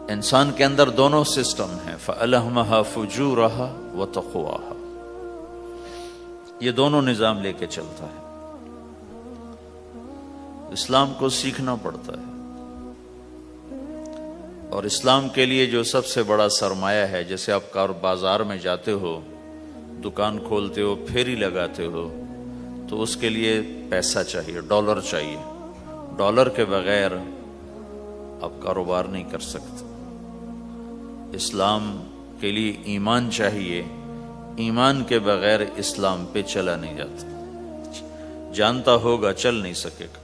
انسان کے اندر دونوں سسٹم ہیں، فَأَلْهَمَهَا فُجُورَهَا وَتَقْوَاهَا، یہ دونوں نظام لے کے چلتا ہے۔ اسلام کو سیکھنا پڑتا ہے، اور اسلام کے لیے جو سب سے بڑا سرمایہ ہے، جیسے آپ بازار میں جاتے ہو، دکان کھولتے ہو، پھیری لگاتے ہو، تو اس کے لیے پیسہ چاہیے، ڈالر چاہیے۔ ڈالر کے بغیر آپ کاروبار نہیں کر سکتے۔ اسلام کے لیے ایمان چاہیے، ایمان کے بغیر اسلام پہ چلا نہیں جاتا، جانتا ہوگا چل نہیں سکے گا۔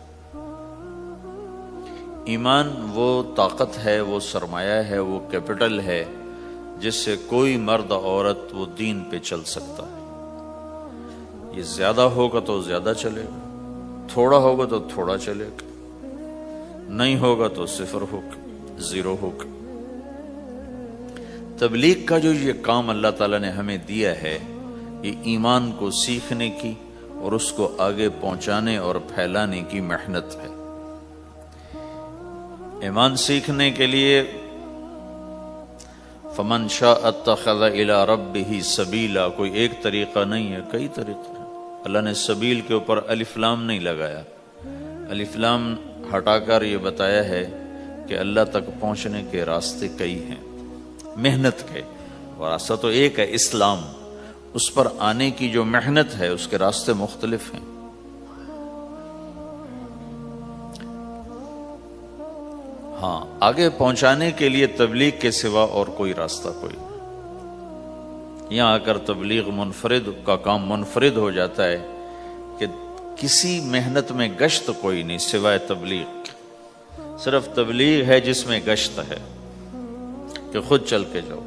ایمان وہ طاقت ہے، وہ سرمایہ ہے، وہ کیپٹل ہے جس سے کوئی مرد عورت وہ دین پہ چل سکتا ہے۔ یہ زیادہ ہوگا تو زیادہ چلے گا، تھوڑا ہوگا تو تھوڑا چلے گا، نہیں ہوگا تو صفر ہوگا، زیرو ہوگا۔ تبلیغ کا جو یہ کام اللہ تعالیٰ نے ہمیں دیا ہے، یہ ایمان کو سیکھنے کی اور اس کو آگے پہنچانے اور پھیلانے کی محنت ہے۔ ایمان سیکھنے کے لیے فمن شاء اتخذ الی ربہ سبیلا، کوئی ایک طریقہ نہیں ہے، کئی طریقے ہیں۔ اللہ نے سبیل کے اوپر الف لام نہیں لگایا، الف لام ہٹا کر یہ بتایا ہے کہ اللہ تک پہنچنے کے راستے کئی ہیں، محنت کے، اور راستہ تو ایک ہے اسلام، اس پر آنے کی جو محنت ہے اس کے راستے مختلف ہیں۔ ہاں، آگے پہنچانے کے لیے تبلیغ کے سوا اور کوئی راستہ کوئی نہیں۔ یہاں آ کر تبلیغ منفرد کا کام منفرد ہو جاتا ہے کہ کسی محنت میں گشت کوئی نہیں سوائے تبلیغ، صرف تبلیغ ہے جس میں گشت ہے کہ خود چل کے جاؤ۔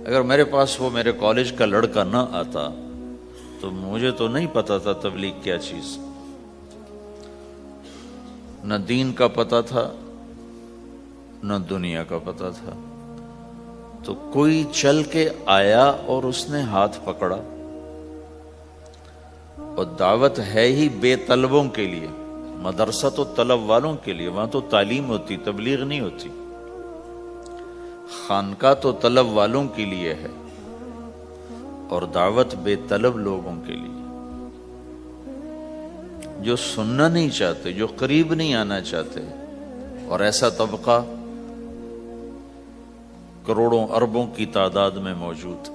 اگر میرے پاس وہ میرے کالج کا لڑکا نہ آتا تو مجھے تو نہیں پتا تھا تبلیغ کیا چیز، نہ دین کا پتہ تھا نہ دنیا کا پتہ تھا۔ تو کوئی چل کے آیا اور اس نے ہاتھ پکڑا، اور دعوت ہے ہی بے طلبوں کے لیے، مدرسہ تو طلب والوں کے لیے، وہاں تو تعلیم ہوتی، تبلیغ نہیں ہوتی۔ خانقاہ تو طلب والوں کے لیے ہے، اور دعوت بے طلب لوگوں کے لیے، جو سننا نہیں چاہتے، جو قریب نہیں آنا چاہتے۔ اور ایسا طبقہ کروڑوں اربوں کی تعداد میں موجود،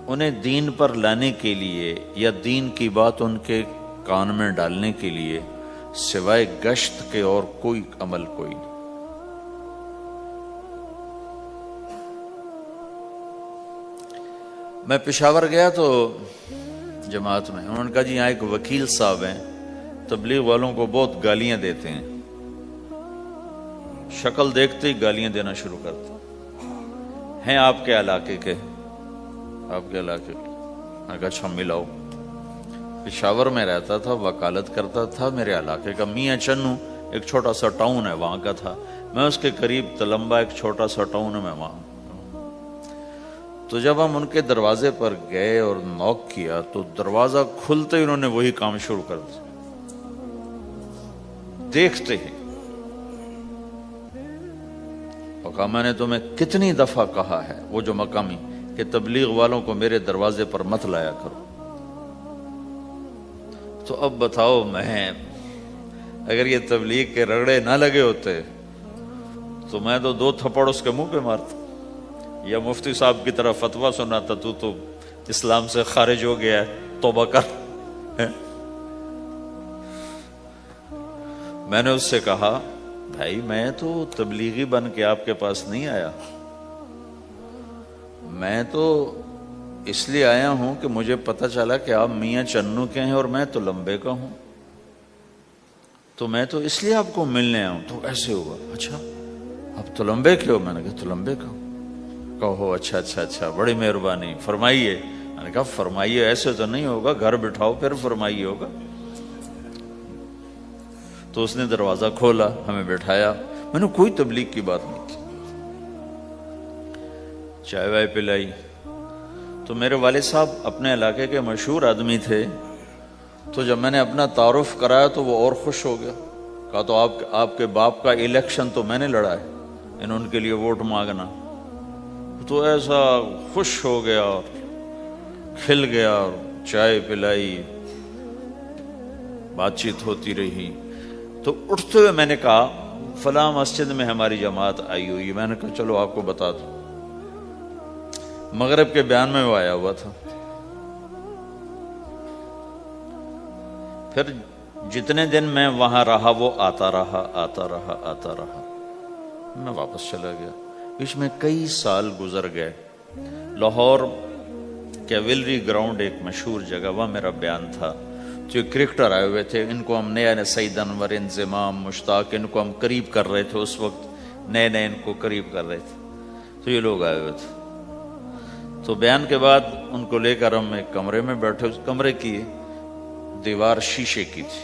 انہیں دین پر لانے کے لیے یا دین کی بات ان کے کان میں ڈالنے کے لیے سوائے گشت کے اور کوئی عمل کوئی نہیں۔ میں پشاور گیا تو جماعت میں انہوں نے کہا جی یہاں ایک وکیل صاحب ہیں، تبلیغ والوں کو بہت گالیاں دیتے ہیں، شکل دیکھتے ہی گالیاں دینا شروع کرتے ہیں آپ کے علاقے کے، آپ کے علاقے کے۔ میں کہا اچھا ملاؤ۔ پشاور میں رہتا تھا، وکالت کرتا تھا، میرے علاقے کا میاں چنو ایک چھوٹا سا ٹاؤن ہے وہاں کا تھا، میں اس کے قریب تلمبا ایک چھوٹا سا ٹاؤن ہے میں وہاں۔ تو جب ہم ان کے دروازے پر گئے اور نوک کیا تو دروازہ کھلتے ہی انہوں نے وہی کام شروع کر دیا، دیکھتے ہی۔ اور کہا میں نے تمہیں کتنی دفعہ کہا ہے، وہ جو مقامی، کہ تبلیغ والوں کو میرے دروازے پر مت لایا کرو۔ تو اب بتاؤ، میں اگر یہ تبلیغ کے رگڑے نہ لگے ہوتے تو میں تو 2 تھپڑ اس کے منہ پہ مارتا، یا مفتی صاحب کی طرف فتویٰ سناتا، تو اسلام سے خارج ہو گیا ہے، توبہ کر۔ میں نے اس سے کہا بھائی میں تو تبلیغی بن کے آپ کے پاس نہیں آیا، میں تو اس لیے آیا ہوں کہ مجھے پتہ چلا کہ آپ میاں چنو کے ہیں اور میں تو لمبے کا ہوں، تو میں تو اس لیے آپ کو ملنے آیا ہوں۔ تو ایسے ہوا، اچھا آپ تو لمبے کے ہو؟ میں نے کہا تو لمبے کا ہوں۔ کہو اچھا اچھا اچھا، بڑی مہربانی، فرمائیے۔ میں نے کہا فرمائیے ایسے تو نہیں ہوگا، گھر بٹھاؤ پھر فرمائیے ہوگا۔ تو اس نے دروازہ کھولا، ہمیں بٹھایا، میں نے کوئی تبلیغ کی بات نہیں کی، چائے وائے پلائی۔ تو میرے والد صاحب اپنے علاقے کے مشہور آدمی تھے، تو جب میں نے اپنا تعارف کرایا تو وہ اور خوش ہو گیا، کہا تو آپ کے باپ کا الیکشن تو میں نے لڑا ہے، انہوں ان کے لیے ووٹ مانگنا۔ تو ایسا خوش ہو گیا اور کھل گیا اور چائے پلائی، بات چیت ہوتی رہی۔ تو اٹھتے ہوئے میں نے کہا فلاں مسجد میں ہماری جماعت آئی ہوئی ہے۔ میں نے کہا چلو آپ کو بتا دوں۔ مغرب کے بیان میں وہ آیا ہوا تھا۔ پھر جتنے دن میں وہاں رہا وہ آتا رہا، میں واپس چلا گیا۔ اس میں کئی سال گزر گئے۔ لاہور کیولری گراؤنڈ ایک مشہور جگہ، وہاں میرا بیان تھا۔ جو کرکٹر آئے ہوئے تھے، ان کو ہم نیا سعید انور، انضمام، مشتاق، ان کو ہم قریب کر رہے تھے، اس وقت نئے ان کو قریب کر رہے تھے۔ تو یہ لوگ آئے ہوئے تھے۔ تو بیان کے بعد ان کو لے کر ہم ایک کمرے میں بیٹھے۔ اس کمرے کی دیوار شیشے کی تھی،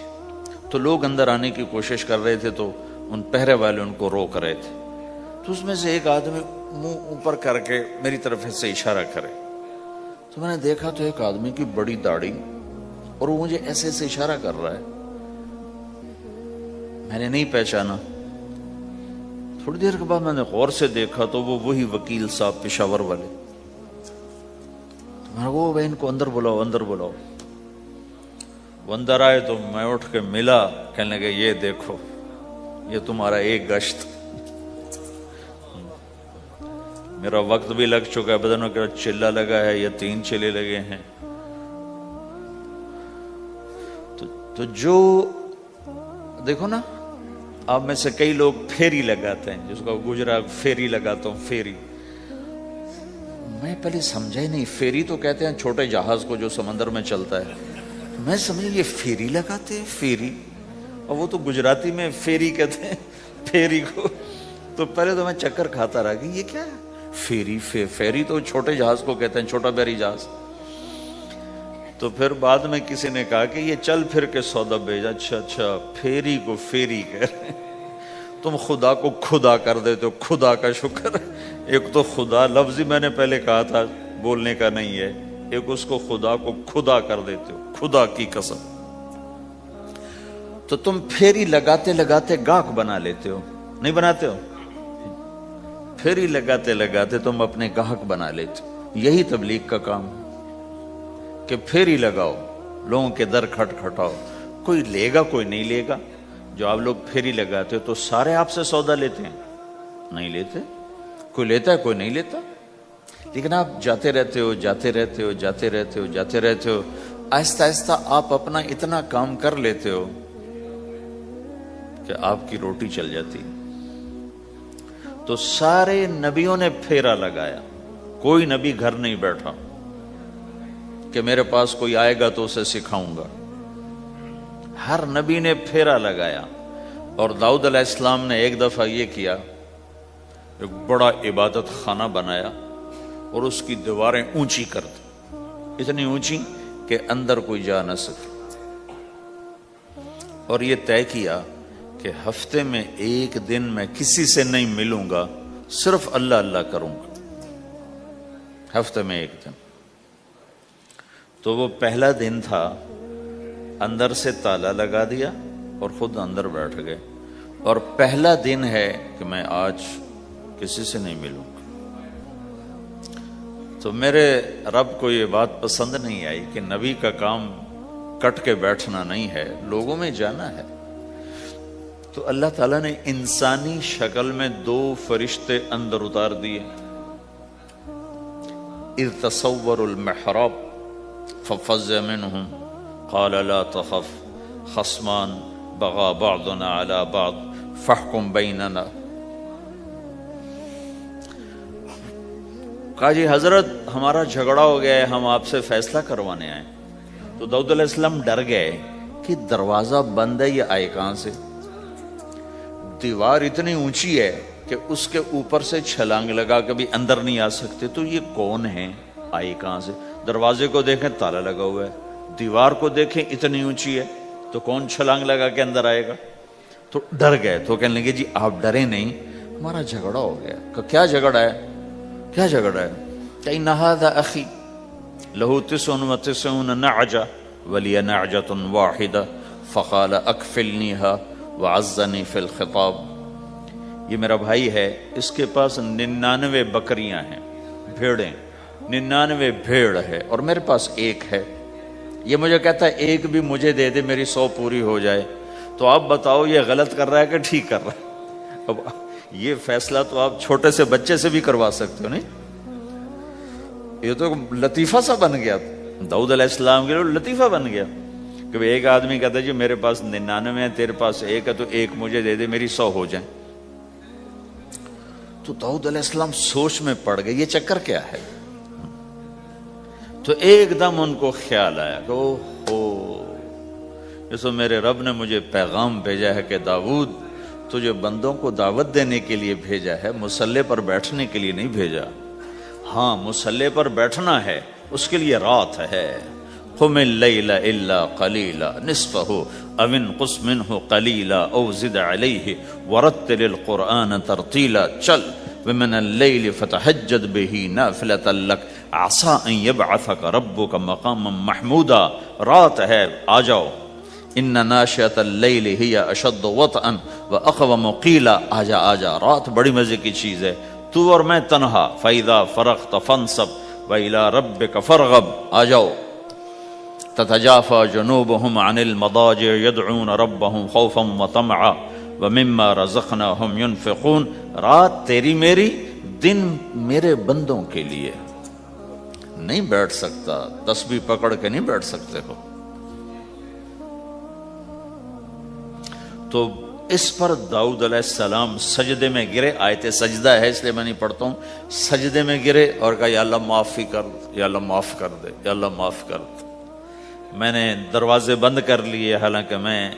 تو لوگ اندر آنے کی کوشش کر رہے تھے، تو ان پہرے والے ان کو روک رہے تھے۔ تو اس میں سے ایک آدمی منہ اوپر کر کے میری طرف سے اشارہ کرے، تو میں نے دیکھا تو ایک آدمی کی بڑی داڑھی، اور وہ مجھے ایسے اشارہ کر رہا ہے۔ میں نے نہیں پہچانا۔ تھوڑی دیر کے بعد میں نے غور سے دیکھا تو وہ وہی وکیل صاحب پشاور والے۔ تو میں نے کہا ان کو اندر بلاؤ، اندر بلاؤ۔ وہ اندر آئے تو میں اٹھ کے ملا، کہنے لگے یہ دیکھو، یہ تمہارا ایک گشت، میرا وقت بھی لگ چکا ہے، بدنوں کا چلہ لگا ہے یا 3 چلے لگے ہیں۔ تو جو دیکھو نا، آپ میں سے کئی لوگ پھیری لگاتے ہیں، جس کو گجرا پھیری لگاتا ہوں، پھیری۔ میں پہلے سمجھا ہی نہیں، پھیری تو کہتے ہیں چھوٹے جہاز کو جو سمندر میں چلتا ہے۔ میں سمجھا یہ پھیری لگاتے ہیں، پھیری، اور وہ تو گجراتی میں پھیری کہتے ہیں پھیری کو۔ تو پہلے تو میں چکر کھاتا رہا کہ یہ کیا ہے پھیری، پھیری تو چھوٹے جہاز کو کہتے ہیں، چھوٹا بحری جہاز۔ تو پھر بعد میں کسی نے کہا کہ یہ چل پھر کے سودا بھیجا۔ اچھا، پھیری کو پھیری کہہ رہے ہیں۔ تم خدا کو خدا کر دیتے ہو، خدا کا شکر۔ ایک تو خدا لفظ ہی میں نے پہلے کہا تھا، بولنے کا نہیں ہے، ایک اس کو خدا کو خدا کر دیتے ہو، خدا کی قسم۔ تو تم پھیری لگاتے لگاتے گاہک بنا لیتے ہو، نہیں بناتے ہو؟ پھیری لگاتے لگاتے تم اپنے گاہک بنا لیتے ہو۔ یہی تبلیغ کا کام ہے کہ پھیری لگاؤ، لوگوں کے در کھٹکھٹاؤ، کوئی لے گا کوئی نہیں لے گا۔ جو آپ لوگ پھیری لگاتے ہو تو سارے آپ سے سودا لیتے ہیں؟ نہیں لیتے، کوئی لیتا ہے کوئی نہیں لیتا۔ لیکن آپ جاتے رہتے ہو، جاتے رہتے ہو، جاتے رہتے ہو، جاتے رہتے ہو، آہستہ آہستہ آپ اپنا اتنا کام کر لیتے ہو کہ آپ کی روٹی چل جاتی۔ تو سارے نبیوں نے پھیرا لگایا، کوئی نبی گھر نہیں بیٹھا کہ میرے پاس کوئی آئے گا تو اسے سکھاؤں گا۔ ہر نبی نے پھیرا لگایا۔ اور داؤد علیہ السلام نے ایک دفعہ یہ کیا، ایک بڑا عبادت خانہ بنایا اور اس کی دیواریں اونچی کر دی، اتنی اونچی کہ اندر کوئی جا نہ سکے۔ اور یہ طے کیا کہ ہفتے میں ایک دن میں کسی سے نہیں ملوں گا، صرف اللہ اللہ کروں گا، ہفتے میں ایک دن۔ تو وہ پہلا دن تھا، اندر سے تالا لگا دیا اور خود اندر بیٹھ گئے، اور پہلا دن ہے کہ میں آج کسی سے نہیں ملوں گا۔ تو میرے رب کو یہ بات پسند نہیں آئی کہ نبی کا کام کٹ کے بیٹھنا نہیں ہے، لوگوں میں جانا ہے۔ تو اللہ تعالیٰ نے انسانی شکل میں 2 فرشتے اندر اتار دیے۔ اذ تصور المحراب ففزع منهم قال لا تخف خصمان بغى بعضنا على بعض فاحكم بيننا۔ کہا جی حضرت ہمارا جھگڑا ہو گیا ہے، ہم آپ سے فیصلہ کروانے آئے۔ تو داؤد علیہ السلام ڈر گئے کہ دروازہ بند ہے، یہ آئے کہاں سے؟ دیوار اتنی اونچی ہے کہ اس کے اوپر سے چھلانگ لگا کے بھی اندر نہیں آ سکتے، تو یہ کون ہے، آئے کہاں سے؟ دروازے کو دیکھیں تالا لگا ہوا ہے، دیوار کو دیکھیں اتنی اونچی ہے، تو کون چھلانگ لگا کے اندر آئے گا؟ تو ڈر گئے۔ تو کہنے لگے جی آپ ڈرے نہیں، ہمارا جھگڑا ہو گیا۔ کہ کیا جھگڑا ہے؟ کیا جھگڑا ہے؟ کہ ان ھذا اخی لہ 99 نعجہ ولی نعجۃ واحدہ فقال اکفلنیھا وعزنی فی الخطاب. یہ میرا بھائی ہے، اس کے پاس 99 بکریاں ہیں، بھیڑیں، 99 بھیڑ ہے، اور میرے پاس ایک ہے. یہ مجھے کہتا ہے ایک بھی مجھے دے دے، میری 100 پوری ہو جائے. تو آپ بتاؤ یہ غلط کر رہا ہے کہ ٹھیک کر رہا ہے؟ اب یہ فیصلہ تو آپ چھوٹے سے بچے سے بھی کروا سکتے ہو، نہیں؟ یہ تو لطیفہ سا بن گیا، داؤد علیہ السلام کے لیے لطیفہ بن گیا کہ ایک آدمی کہتا ہے جی میرے پاس 99 ہے، تیرے پاس ایک ہے، تو ایک مجھے دے دے، میری 100 ہو جائیں. تو داؤد علیہ السلام سوچ میں پڑ گئے یہ چکر کیا ہے. تو ایک دم ان کو خیال آیا کہ جیسے میرے رب نے مجھے پیغام بھیجا ہے کہ داؤد تجھے بندوں کو دعوت دینے کے لیے بھیجا ہے، مصلی پر بیٹھنے کے لیے نہیں بھیجا. ہاں مصلی پر بیٹھنا ہے، اس کے لیے رات ہے. قم اللیل الا قلیلا نصفہ او انقص منہ قلیلا او زد علیہ ورتل القرآن ترتیلا. چل ومن اللیل فتہجد بہ نافلۃ لک عسیٰ ان یبعثک ربک مقاما محمودا. رات ہے، آ جاؤ. ان ناشئۃ اللیل ہی اشد وطئا واقوم قیلا. آجا آجا، رات بڑی مزے کی چیز ہے، تو اور میں تنہا. فاذا فرغت فانصب والى ربک فارغب. آ جاؤ. تتجافى جنوبهم عن المضاجع يدعون ربهم خوفا وطمعا ومما رزقناهم ينفقون. رات تیری میری، دن میرے بندوں کے لیے. نہیں بیٹھ سکتا، تسبیح پکڑ کے نہیں بیٹھ سکتے ہو. تو اس پر داؤد علیہ السلام سجدے میں گرے. آیت سجدہ ہے اس لیے میں نہیں پڑھتا ہوں. سجدے میں گرے اور کہا یا اللہ معافی کر، یا اللہ معاف کر دے، یا اللہ معاف کر دے. میں نے دروازے بند کر لیے، حالانکہ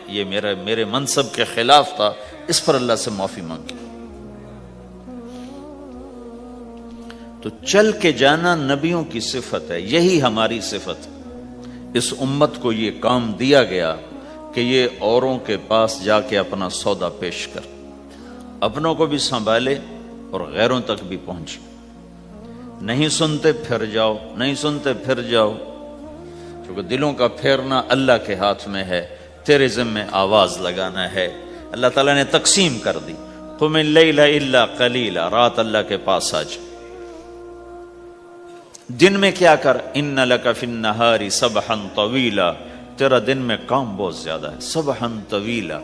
یہ میرے منصب کے خلاف تھا. اس پر اللہ سے معافی مانگی. تو چل کے جانا نبیوں کی صفت ہے، یہی ہماری صفت. اس امت کو یہ کام دیا گیا کہ یہ اوروں کے پاس جا کے اپنا سودا پیش کر، اپنوں کو بھی سنبھالے اور غیروں تک بھی پہنچے. نہیں سنتے پھر جاؤ، نہیں سنتے پھر جاؤ. کیونکہ دلوں کا پھیرنا اللہ کے ہاتھ میں ہے، تیرے ذمہ آواز لگانا ہے. اللہ تعالیٰ نے تقسیم کر دی. قم اللیل الا قلیلا، رات اللہ کے پاس آ جا. دن میں کیا کر، ان لک فی النہار سبحا طویلا، تیرا دن میں کام بہت زیادہ ہے. سبحا طویلا،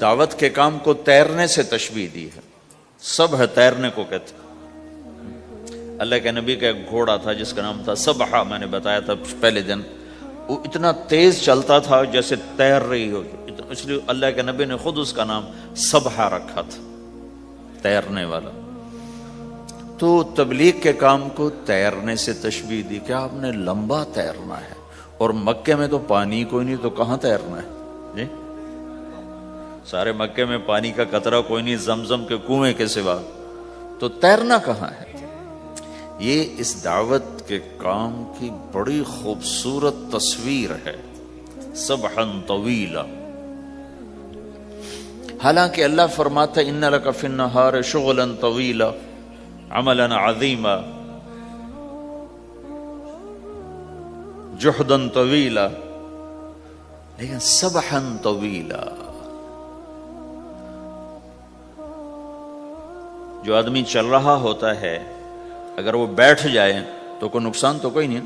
دعوت کے کام کو تیرنے سے تشبیہ دی ہے. سبح تیرنے کو کہتے. اللہ کے نبی کا ایک گھوڑا تھا جس کا نام تھا سبحہ، میں نے بتایا تھا پہلے دن. وہ اتنا تیز چلتا تھا جیسے تیر رہی ہو، اس لیے اللہ کے نبی نے خود اس کا نام سبحہ رکھا تھا، تیرنے والا. تو تبلیغ کے کام کو تیرنے سے تشبیہ دی کہ آپ نے لمبا تیرنا ہے. اور مکے میں تو پانی کوئی نہیں، تو کہاں تیرنا ہے جی؟ سارے مکے میں پانی کا قطرہ کوئی نہیں زمزم کے کنویں کے سوا، تو تیرنا کہاں ہے؟ یہ اس دعوت کے کام کی بڑی خوبصورت تصویر ہے. سبحا طویلا. حالانکہ اللہ فرماتا ہے ان لک فی النہار شغلا طویلا عملا عظیما جہدا طویلا، لیکن سبحا طویلا. جو آدمی چل رہا ہوتا ہے اگر وہ بیٹھ جائے تو کوئی نقصان تو کوئی نہیں.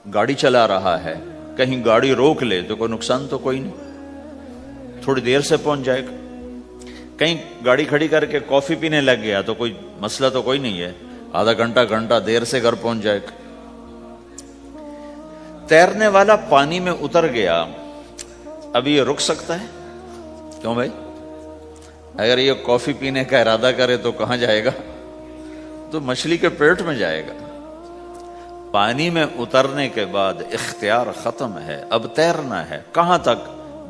گاڑی چلا رہا ہے، کہیں گاڑی روک لے تو کوئی نقصان تو کوئی نہیں، تھوڑی دیر سے پہنچ جائے گا. کہیں گاڑی کھڑی کر کے کافی پینے لگ گیا تو کوئی مسئلہ تو کوئی نہیں ہے، آدھا گھنٹہ دیر سے گھر پہنچ جائے گا. تیرنے والا پانی میں اتر گیا، اب یہ رک سکتا ہے؟ کیوں بھائی؟ اگر یہ کافی پینے کا ارادہ کرے تو کہاں جائے گا؟ تو مچھلی کے پیٹ میں جائے گا. پانی میں اترنے کے بعد اختیار ختم ہے، اب تیرنا ہے. کہاں تک؟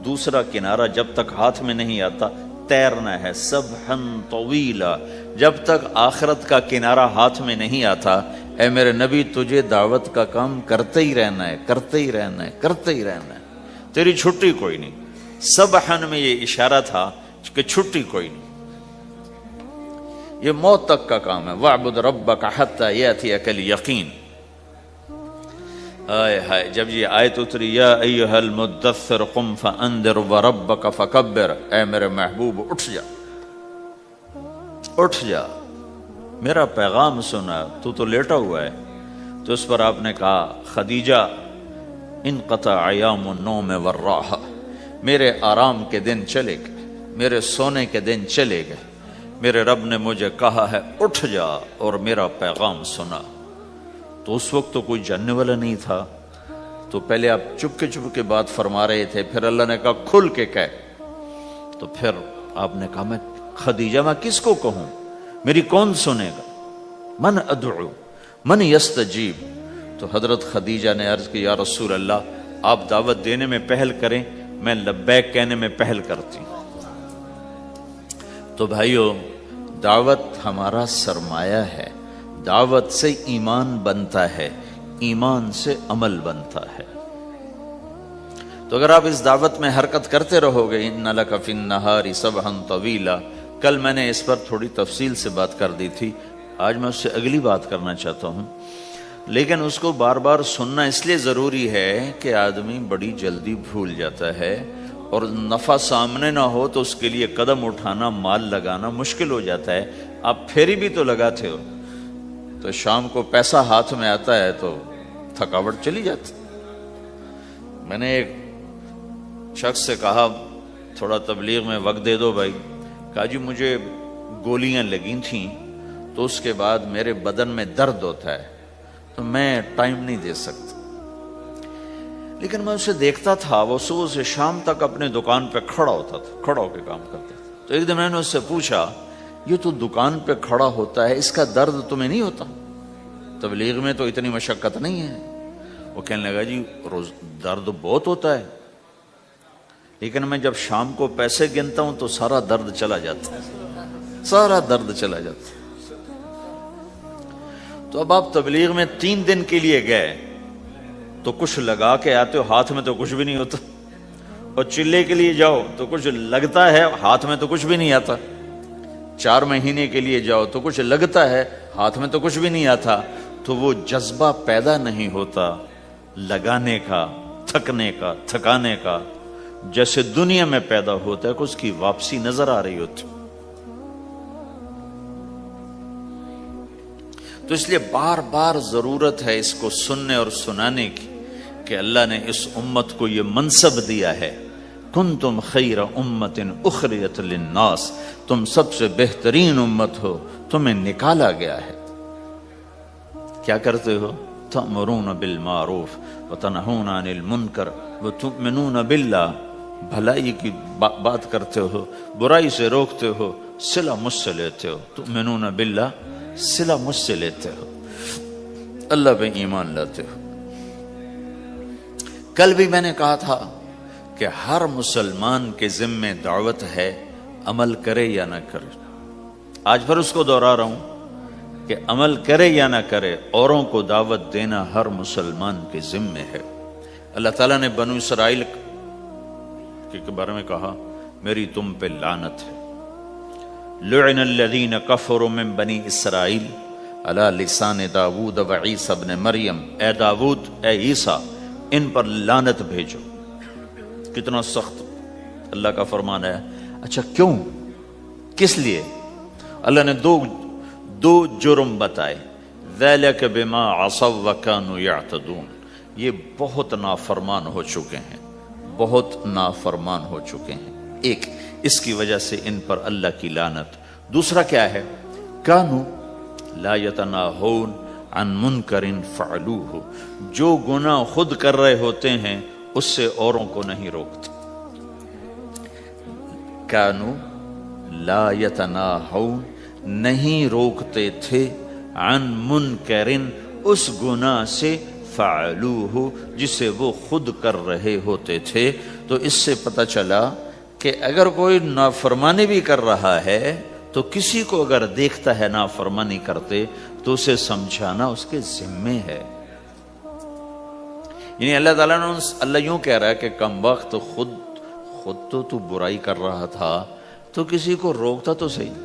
دوسرا کنارہ جب تک ہاتھ میں نہیں آتا تیرنا ہے. سبحا طویلا، جب تک آخرت کا کنارہ ہاتھ میں نہیں آتا اے میرے نبی تجھے دعوت کا کام کرتے ہی رہنا ہے، کرتے ہی رہنا ہے، کرتے ہی رہنا ہے. تیری چھٹی کوئی نہیں. سبحن میں یہ اشارہ تھا کہ چھٹی کوئی نہیں، یہ موت تک کا کام ہے. وَاعْبُدْ رَبَّكَ حَتَّى يَأْتِيَكَ الْيَقِينُ. آئے ہائے جب یہ آیت اتری یا ایھا المدثر قم فانذر وربک فکبر، اے میرے محبوب اٹھ جا، اٹھ جا، میرا پیغام سنا، تو لیٹا ہوا ہے۔ تو اس پر آپ نے کہا خدیجہ انقطع ایام النوم والراحہ، میرے آرام کے دن چلے گئے، میرے سونے کے دن چلے گئے، میرے رب نے مجھے کہا ہے اٹھ جا اور میرا پیغام سنا۔ تو اس وقت تو کوئی جاننے والا نہیں تھا، تو پہلے آپ چپ کے بات فرما رہے تھے، پھر اللہ نے کہا کھل کے کہہ، تو پھر آپ نے کہا میں خدیجہ میں کس کو کہوں، میری کون سنے گا، من ادعو من یستجیب۔ تو حضرت خدیجہ نے عرض کی یا رسول اللہ آپ دعوت دینے میں پہل کریں، میں لبیک کہنے میں پہل کرتی ہوں۔ تو بھائیو دعوت ہمارا سرمایہ ہے، دعوت سے ایمان بنتا ہے، ایمان سے عمل بنتا ہے۔ تو اگر آپ اس دعوت میں حرکت کرتے رہو گے، ان لک فی النہار سبحا طویلا، کل میں نے اس پر تھوڑی تفصیل سے بات کر دی تھی، آج میں اس سے اگلی بات کرنا چاہتا ہوں، لیکن اس کو بار بار سننا اس لیے ضروری ہے کہ آدمی بڑی جلدی بھول جاتا ہے، اور نفع سامنے نہ ہو تو اس کے لیے قدم اٹھانا، مال لگانا مشکل ہو جاتا ہے۔ آپ پھیری بھی تو لگاتے ہو، تو شام کو پیسہ ہاتھ میں آتا ہے تو تھکاوٹ چلی جاتی۔ میں نے ایک شخص سے کہا تھوڑا تبلیغ میں وقت دے دو بھائی، کہا جی مجھے گولیاں لگی تھیں تو اس کے بعد میرے بدن میں درد ہوتا ہے، تو میں ٹائم نہیں دے سکتا۔ لیکن میں اسے دیکھتا تھا، وہ صبح سے شام تک اپنے دکان پہ کھڑا ہوتا تھا، کھڑا ہو کے کام کرتا تھا۔ تو ایک دن میں نے اس سے پوچھا یہ تو دکان پہ کھڑا ہوتا ہے، اس کا درد تمہیں نہیں ہوتا؟ تبلیغ میں تو اتنی مشقت نہیں ہے۔ وہ کہنے لگا جی روز درد بہت ہوتا ہے، لیکن میں جب شام کو پیسے گنتا ہوں تو سارا درد چلا جاتا ہے، سارا درد چلا جاتا ہے۔ تو اب آپ تبلیغ میں 3 دن کے لیے گئے تو کچھ لگا کے آتے ہو، ہاتھ میں تو کچھ بھی نہیں ہوتا، اور چلے کے لیے جاؤ تو کچھ لگتا ہے، ہاتھ میں تو کچھ بھی نہیں آتا۔ 4 مہینے کے لیے جاؤ تو کچھ لگتا ہے، ہاتھ میں تو کچھ بھی نہیں آتا۔ تو وہ جذبہ پیدا نہیں ہوتا لگانے کا، تھکنے کا، تھکانے کا، جیسے دنیا میں پیدا ہوتا ہے کہ اس کی واپسی نظر آ رہی ہوتی۔ تو اس لیے بار بار ضرورت ہے اس کو سننے اور سنانے کی کہ اللہ نے اس امت کو یہ منصب دیا ہے، کنتم خیر امت اخرجت للناس، تم سب سے بہترین امت ہو، تمہیں نکالا گیا ہے۔ کیا کرتے ہو؟ تأمرون بالمعروف وتنہون عن المنکر وتؤمنون باللہ، بھلائی کی بات کرتے ہو، برائی سے روکتے ہو، صلہ مجھ سے لیتے ہو، تؤمنون باللہ، صلہ مجھ سے لیتے ہو، اللہ پہ ایمان لاتے ہو۔ کل بھی میں نے کہا تھا کہ ہر مسلمان کے ذمے دعوت ہے، عمل کرے یا نہ کرے۔ آج پھر اس کو دوہرا رہا ہوں کہ عمل کرے یا نہ کرے، اوروں کو دعوت دینا ہر مسلمان کے ذمے ہے۔ اللہ تعالیٰ نے بنو اسرائیل کے بارے میں کہا میری تم پہ لعنت ہے، لعن الذین کفروا من بنی اسرائیل علی لسان داود و عیسی ابن مریم، اے داود، اے عیسیٰ، ان پر لعنت بھیجو۔ کتنا سخت اللہ کا فرمان ہے۔ اچھا کیوں، کس لیے؟ اللہ نے دو جرم بتائے، ذَلِكَ بِمَا عَصَوْا وَكَانُوا يَعْتَدُونَ، یہ بہت نافرمان ہو چکے ہیں، بہت نافرمان ہو چکے ہیں۔ ایک اس کی وجہ سے ان پر اللہ کی لعنت۔ دوسرا کیا ہے؟ کانو لا یتناہون عن منکر فعلوہ، جو گناہ خود کر رہے ہوتے ہیں اس سے اوروں کو نہیں روکتے۔ کانو لا یتناہون، نہیں روکتے تھے، عن منکر، اس گناہ سے، فعلوہ، جسے وہ خود کر رہے ہوتے تھے۔ تو اس سے پتہ چلا کہ اگر کوئی نافرمانی بھی کر رہا ہے تو کسی کو اگر دیکھتا ہے نافرمانی کرتے تو اسے سمجھانا اس کے ذمے ہے۔ یعنی اللہ تعالیٰ نے اللہ یوں کہہ رہا ہے کہ کم وقت خود تو برائی کر رہا تھا تو کسی کو روکتا تو صحیح،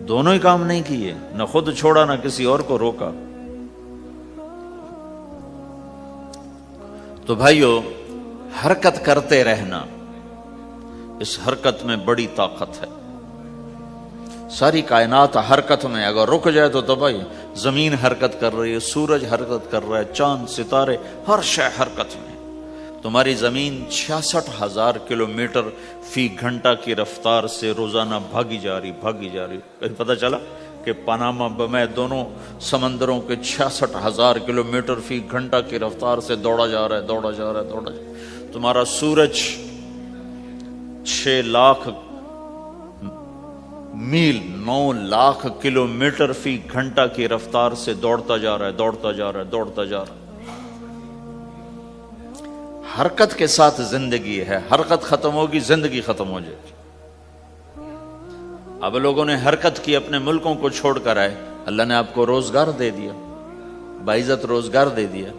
دونوں ہی کام نہیں کیے، نہ خود چھوڑا نہ کسی اور کو روکا۔ تو بھائیو حرکت کرتے رہنا، اس حرکت میں بڑی طاقت ہے. ساری کائنات حرکت میں، اگر رک جائے تو تباہی. زمین حرکت کر رہی ہے، سورج حرکت کر رہا ہے، چاند ستارے ہر شے حرکت میں. تمہاری زمین 66,000 کلومیٹر فی گھنٹہ کی رفتار سے روزانہ بھاگی جا رہی. کہیں پتہ چلا کہ پاناما میں دونوں سمندروں کے 66,000 کلومیٹر فی گھنٹہ کی رفتار سے دوڑا جا رہا ہے. تمہارا سورج 6 لاکھ میل 9 لاکھ کلومیٹر فی گھنٹہ کی رفتار سے دوڑتا جا رہا ہے. حرکت کے ساتھ زندگی ہے. حرکت ختم ہوگی، زندگی ختم ہو جائے گی. اب لوگوں نے حرکت کی، اپنے ملکوں کو چھوڑ کر آئے. اللہ نے آپ کو روزگار دے دیا، باعزت روزگار دے دیا.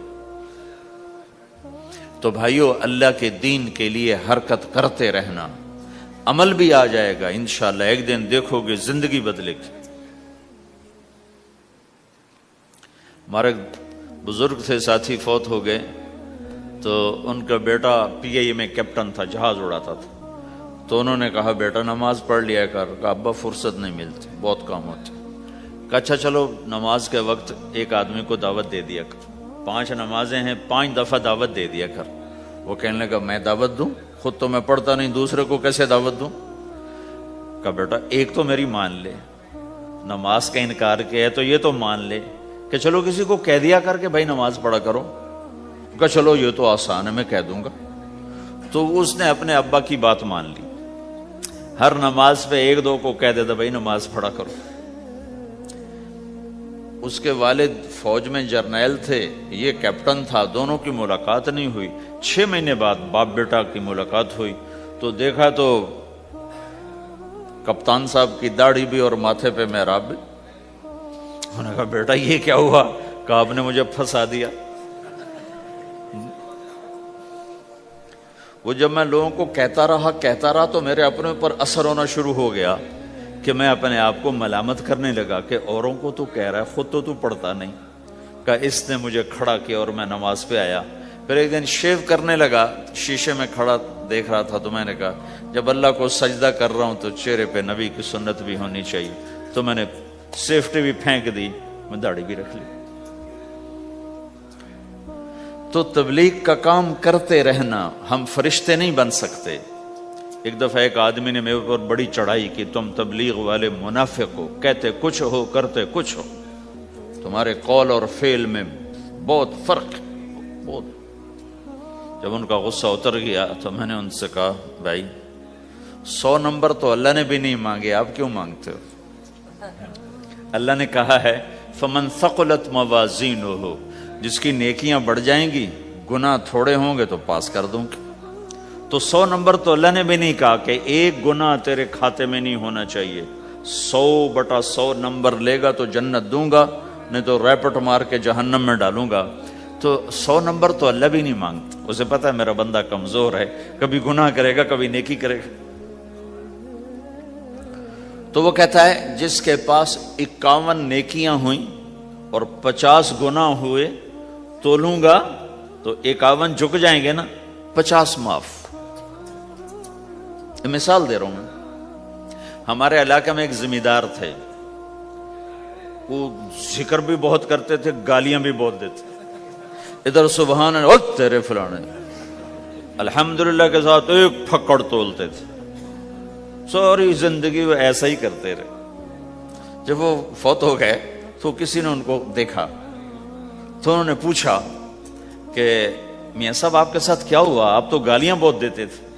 تو بھائیو اللہ کے دین کے لیے حرکت کرتے رہنا. عمل بھی آ جائے گا انشاءاللہ. ایک دن دیکھو گے زندگی بدلے گی. ہمارے بزرگ تھے، ساتھی فوت ہو گئے، تو ان کا بیٹا PIA میں کیپٹن تھا، جہاز اڑاتا تھا. تو انہوں نے کہا بیٹا نماز پڑھ لیا کر. کہا ابا فرصت نہیں ملتی، بہت کام ہوتے. کہا اچھا چلو نماز کے وقت ایک آدمی کو دعوت دے دیا کر. 5 نمازیں ہیں، 5 دفعہ دعوت دے دیا کر. وہ کہنے لگا میں دعوت دوں؟ خود تو میں پڑھتا نہیں، دوسرے کو کیسے دعوت دوں؟ کہا بیٹا ایک تو میری مان لے، نماز کا انکار کیا ہے تو یہ تو مان لے کہ چلو کسی کو کہہ دیا کر کہ بھائی نماز پڑھا کرو. کہا چلو یہ تو آسان ہے، میں کہہ دوں گا. تو اس نے اپنے ابا کی بات مان لی. ہر نماز پہ 1-2 کو کہہ دیتا بھائی نماز پڑھا کرو. اس کے والد فوج میں جرنیل تھے، یہ کیپٹن تھا. دونوں کی ملاقات نہیں ہوئی. 6 مہینے بعد باپ بیٹا کی ملاقات ہوئی تو دیکھا تو کپتان صاحب کی داڑھی بھی اور ماتھے پہ محراب بھی. انہوں نے کہا بیٹا یہ کیا ہوا؟ کہا آپ نے مجھے پھنسا دیا. وہ جب میں لوگوں کو کہتا رہا تو میرے اپنے اوپر اثر ہونا شروع ہو گیا کہ میں اپنے آپ کو ملامت کرنے لگا کہ اوروں کو تو کہہ رہا ہے، خود تو پڑھتا نہیں. کہا اس نے مجھے کھڑا کیا اور میں نماز پہ آیا. پھر ایک دن شیو کرنے لگا، شیشے میں کھڑا دیکھ رہا تھا تو میں نے کہا جب اللہ کو سجدہ کر رہا ہوں تو چہرے پہ نبی کی سنت بھی ہونی چاہیے. تو میں نے سیفٹی بھی پھینک دی، میں داڑھی بھی رکھ لی. تو تبلیغ کا کام کرتے رہنا. ہم فرشتے نہیں بن سکتے. ایک دفعہ ایک آدمی نے میرے اوپر بڑی چڑھائی کی، تم تبلیغ والے منافق ہو، کہتے کچھ ہو کرتے کچھ ہو، تمہارے قول اور فعل میں بہت فرق ہے بہت. جب ان کا غصہ اتر گیا تو میں نے ان سے کہا بھائی 100 نمبر تو اللہ نے بھی نہیں مانگے، آپ کیوں مانگتے ہو؟ اللہ نے کہا ہے فمن ثقلت موازینہ، جس کی نیکیاں بڑھ جائیں گی گناہ تھوڑے ہوں گے تو پاس کر دوں گی. تو 100 نمبر تو اللہ نے بھی نہیں کہا کہ ایک گناہ تیرے کھاتے میں نہیں ہونا چاہیے. 100/100 نمبر لے گا تو جنت دوں گا، نہیں تو ریپٹ مار کے جہنم میں ڈالوں گا. تو 100 نمبر تو اللہ بھی نہیں مانگتا. اسے پتا ہے میرا بندہ کمزور ہے، کبھی گناہ کرے گا کبھی نیکی کرے گا. تو وہ کہتا ہے جس کے پاس 51 نیکیاں ہوئیں اور 50 گناہ ہوئے تولوں گا تو 51 جھک جائیں گے نا، 50 معاف. مثال دے رہا ہوں میں. ہمارے علاقے میں ایک زمیندار تھے، وہ ذکر بھی بہت کرتے تھے، گالیاں بھی بہت دیتے. ادھر سبحان اللہ تیرے فلانے، الحمدللہ کے ساتھ ایک پھکڑ تولتے تھے. ساری زندگی وہ ایسا ہی کرتے رہے. جب وہ فوت ہو گئے تو کسی نے ان کو دیکھا تو انہوں نے پوچھا کہ میاں صاحب آپ کے ساتھ کیا ہوا؟ آپ تو گالیاں بہت دیتے تھے.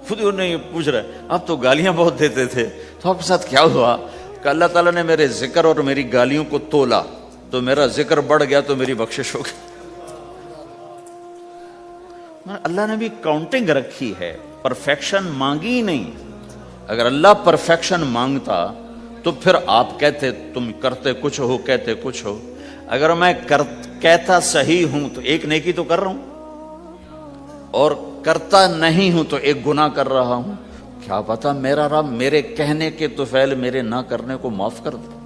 خود انہوں نے پوچھ رہے آپ تو گالیاں بہت دیتے تھے تو آپ کے ساتھ کیا ہوا؟ کہ اللہ تعالیٰ نے میرے ذکر اور میری گالیوں کو تولا تو میرا ذکر بڑھ گیا تو میری بخشش ہو گئی. اللہ نے بھی کاؤنٹنگ رکھی ہے، پرفیکشن مانگی ہی نہیں. اگر اللہ پرفیکشن مانگتا تو پھر آپ کہتے تم کرتے کچھ ہو کہتے کچھ ہو. اگر میں کہتا صحیح ہوں تو ایک نیکی تو کر رہا ہوں، اور کرتا نہیں ہوں تو ایک گناہ کر رہا ہوں. کیا پتا میرا رب میرے کہنے کے طفیل میرے نہ کرنے کو معاف کر دے.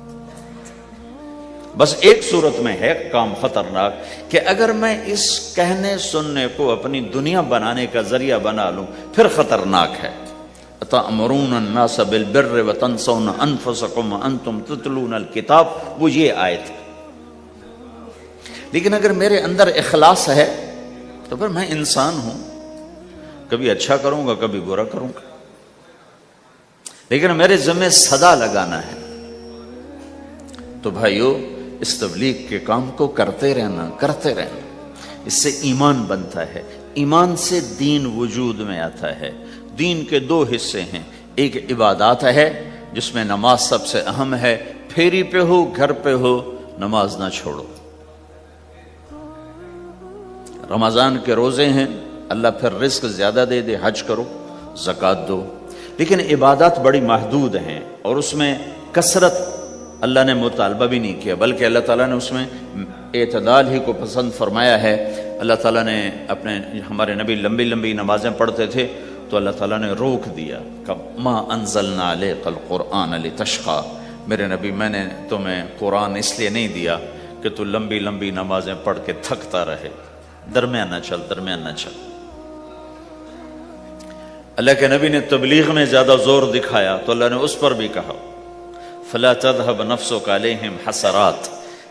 بس ایک صورت میں ہے کام خطرناک کہ اگر میں اس کہنے سننے کو اپنی دنیا بنانے کا ذریعہ بنا لوں پھر خطرناک ہے. تأمرون الناس بالبر وتنسون انفسکم وانتم تتلون الکتاب، وہ یہ آیت. لیکن اگر میرے اندر اخلاص ہے تو پھر میں انسان ہوں، کبھی اچھا کروں گا کبھی برا کروں گا، لیکن میرے ذمہ صدا لگانا ہے. تو بھائیو اس تبلیغ کے کام کو کرتے رہنا. اس سے ایمان بنتا ہے، ایمان سے دین وجود میں آتا ہے. دین کے دو حصے ہیں، ایک عبادات ہے جس میں نماز سب سے اہم ہے. پھیری پہ ہو گھر پہ ہو نماز نہ چھوڑو. رمضان کے روزے ہیں، اللہ پھر رزق زیادہ دے دے، حج کرو، زکوٰۃ دو. لیکن عبادات بڑی محدود ہیں اور اس میں کثرت اللہ نے مطالبہ بھی نہیں کیا، بلکہ اللہ تعالیٰ نے اس میں اعتدال ہی کو پسند فرمایا ہے. اللہ تعالیٰ نے ہمارے نبی لمبی لمبی نمازیں پڑھتے تھے تو اللہ تعالیٰ نے روک دیا کہ ما انزلنا علیک القرآن لتشقی، میرے نبی میں نے تمہیں قرآن اس لیے نہیں دیا کہ تو لمبی لمبی نمازیں پڑھ کے تھکتا رہے، درمیان نہ چل. اللہ کے نبی نے تبلیغ میں زیادہ زور دکھایا تو اللہ نے اس پر بھی کہا فلا تذهب نفسك عليهم حسرات،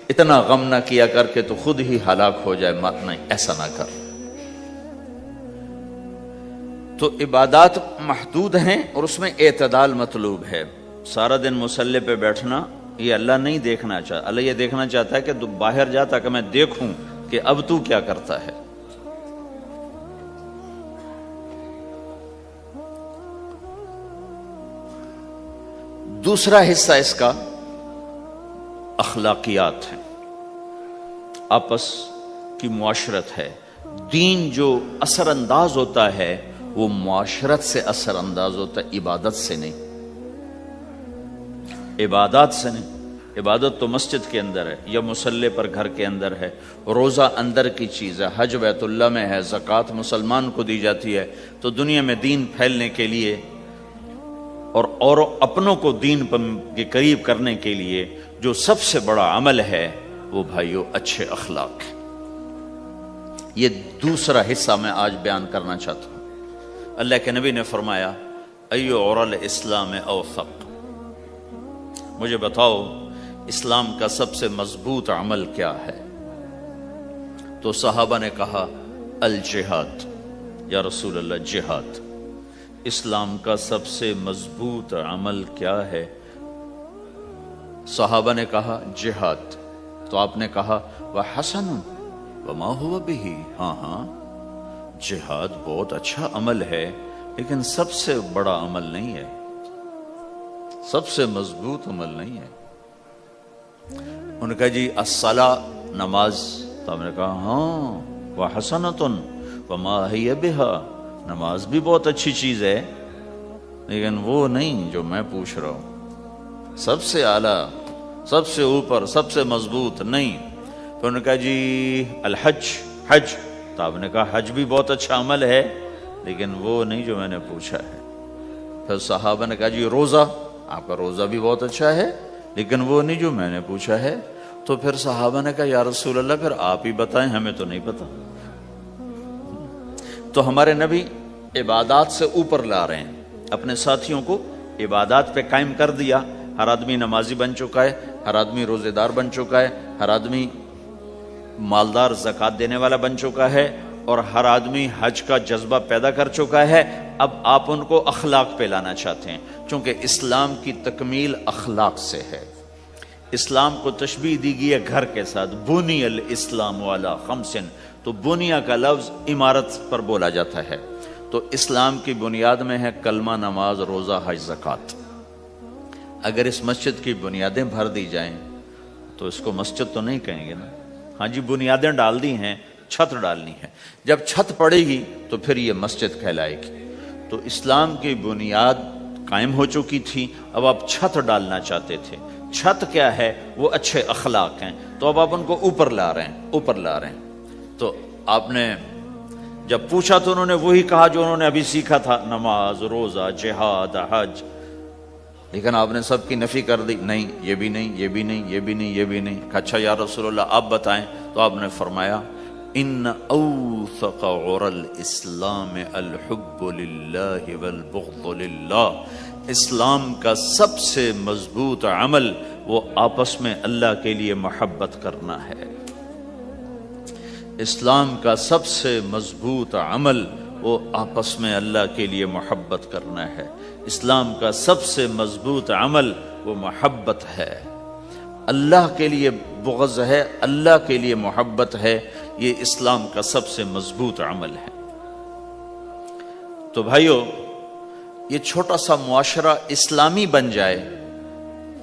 اتنا غم نہ کیا کر کے تو خود ہی ہلاک ہو جائے، نہیں ایسا نہ کر. تو عبادات محدود ہیں اور اس میں اعتدال مطلوب ہے. سارا دن مصلی پہ بیٹھنا یہ اللہ نہیں دیکھنا چاہتا. اللہ یہ دیکھنا چاہتا ہے کہ تو باہر جاتا کہ میں دیکھوں کہ اب تو کیا کرتا ہے. دوسرا حصہ اس کا اخلاقیات ہے، آپس کی معاشرت ہے. دین جو اثر انداز ہوتا ہے وہ معاشرت سے اثر انداز ہوتا ہے، عبادت سے نہیں، عبادات سے نہیں. عبادت تو مسجد کے اندر ہے یا مصلی پر گھر کے اندر ہے، روزہ اندر کی چیز ہے، حج بیت اللہ میں ہے، زکوٰۃ مسلمان کو دی جاتی ہے. تو دنیا میں دین پھیلنے کے لیے اور اپنوں کو دین کے قریب کرنے کے لیے جو سب سے بڑا عمل ہے وہ بھائیو اچھے اخلاق ہے. یہ دوسرا حصہ میں آج بیان کرنا چاہتا ہوں. اللہ کے نبی نے فرمایا ایو عرل اسلام اوثق، مجھے بتاؤ اسلام کا سب سے مضبوط عمل کیا ہے؟ تو صحابہ نے کہا الجہاد. یا رسول اللہ جہاد. اسلام کا سب سے مضبوط عمل کیا ہے؟ صحابہ نے کہا جہاد. تو آپ نے کہا وحسن وما هو به، ہاں جہاد بہت اچھا عمل ہے لیکن سب سے بڑا عمل نہیں ہے، سب سے مضبوط عمل نہیں ہے. انہوں نے کہا جی الصلاۃ، نماز. تو آپ نے کہا ہاں وحسنۃ وما هي بها، نماز بھی بہت اچھی چیز ہے لیکن وہ نہیں جو میں پوچھ رہا ہوں، سب سے اعلیٰ، سب سے اوپر، سب سے مضبوط نہیں. تو انہوں نے کہا جی الحج، حج. تو آپ نے کہا حج بھی بہت اچھا عمل ہے لیکن وہ نہیں جو میں نے پوچھا ہے. پھر صحابہ نے کہا جی روزہ، آپ کا روزہ بھی بہت اچھا ہے لیکن وہ نہیں جو میں نے پوچھا ہے. تو پھر صحابہ نے کہا یا رسول اللہ پھر آپ ہی بتائیں، ہمیں تو نہیں پتا. تو ہمارے نبی عبادات سے اوپر لا رہے ہیں، اپنے ساتھیوں کو عبادات پہ قائم کر دیا. ہر آدمی نمازی بن چکا ہے، ہر آدمی روزے دار بن چکا ہے، ہر آدمی مالدار زکوٰۃ دینے والا بن چکا ہے اور ہر آدمی حج کا جذبہ پیدا کر چکا ہے. اب آپ ان کو اخلاق پہ لانا چاہتے ہیں چونکہ اسلام کی تکمیل اخلاق سے ہے. اسلام کو تشبیہ دی گئی ہے گھر کے ساتھ، بنی الاسلام علی خمس. تو بنیا کا لفظ عمارت پر بولا جاتا ہے. تو اسلام کی بنیاد میں ہے کلمہ، نماز، روزہ، حج، زکوٰۃ. اگر اس مسجد کی بنیادیں بھر دی جائیں تو اس کو مسجد تو نہیں کہیں گے نا. ہاں جی بنیادیں ڈال دی ہیں، چھت ڈالنی ہے. جب چھت پڑے گی تو پھر یہ مسجد کہلائے گی. تو اسلام کی بنیاد قائم ہو چکی تھی، اب آپ چھت ڈالنا چاہتے تھے. چھت کیا ہے؟ وہ اچھے اخلاق ہیں. تو اب آپ ان کو اوپر لا رہے ہیں. تو آپ نے جب پوچھا تو انہوں نے وہی کہا جو انہوں نے ابھی سیکھا تھا، نماز، روزہ، جہاد، حج. لیکن آپ نے سب کی نفی کر دی، نہیں یہ بھی نہیں، یہ بھی نہیں، یہ بھی نہیں، یہ بھی نہیں۔ اچھا یا رسول اللہ آپ بتائیں، تو آپ نے فرمایا ان اوثق عرى الاسلام الحب للہ والبغض للہ، اسلام کا سب سے مضبوط عمل وہ آپس میں اللہ کے لیے محبت کرنا ہے۔ اسلام کا سب سے مضبوط عمل وہ آپس میں اللہ کے لیے محبت کرنا ہے۔ اسلام کا سب سے مضبوط عمل وہ محبت ہے، اللہ کے لیے بغض ہے، اللہ کے لیے محبت ہے، یہ اسلام کا سب سے مضبوط عمل ہے۔ تو بھائیو، یہ چھوٹا سا معاشرہ اسلامی بن جائے،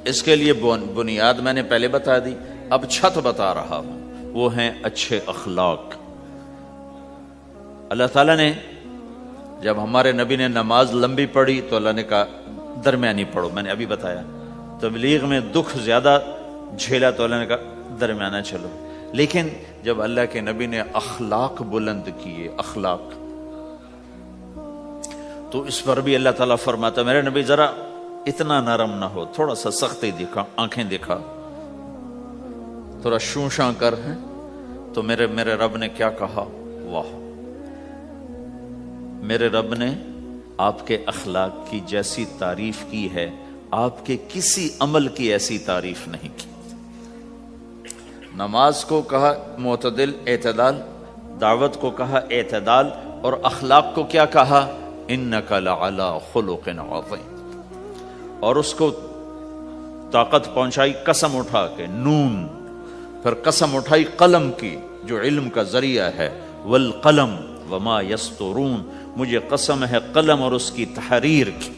اس کے لیے بنیاد میں نے پہلے بتا دی، اب چھت بتا رہا ہوں، وہ ہیں اچھے اخلاق۔ اللہ تعالیٰ نے جب ہمارے نبی نے نماز لمبی پڑھی تو اللہ نے کہا درمیانی پڑھو، میں نے ابھی بتایا۔ تبلیغ میں دکھ زیادہ جھیلا تو اللہ نے کہا درمیانہ چلو۔ لیکن جب اللہ کے نبی نے اخلاق بلند کیے، اخلاق، تو اس پر بھی اللہ تعالیٰ فرماتا میرے نبی ذرا اتنا نرم نہ ہو، تھوڑا سا سختی دکھا، آنکھیں دکھا، تھوڑا شوشاں کر ہیں۔ تو میرے رب نے کیا کہا؟ واہ، میرے رب نے آپ کے اخلاق کی جیسی تعریف کی ہے، آپ کے کسی عمل کی ایسی تعریف نہیں کی۔ نماز کو کہا معتدل، اعتدال، دعوت کو کہا اعتدال، اور اخلاق کو کیا کہا؟ انک لعلی خلق عظیم۔ اور اس کو طاقت پہنچائی قسم اٹھا کے، نون، پھر قسم اٹھائی قلم کی جو علم کا ذریعہ ہے، والقلم وما یسطرون، مجھے قسم ہے قلم اور اس کی تحریر کی،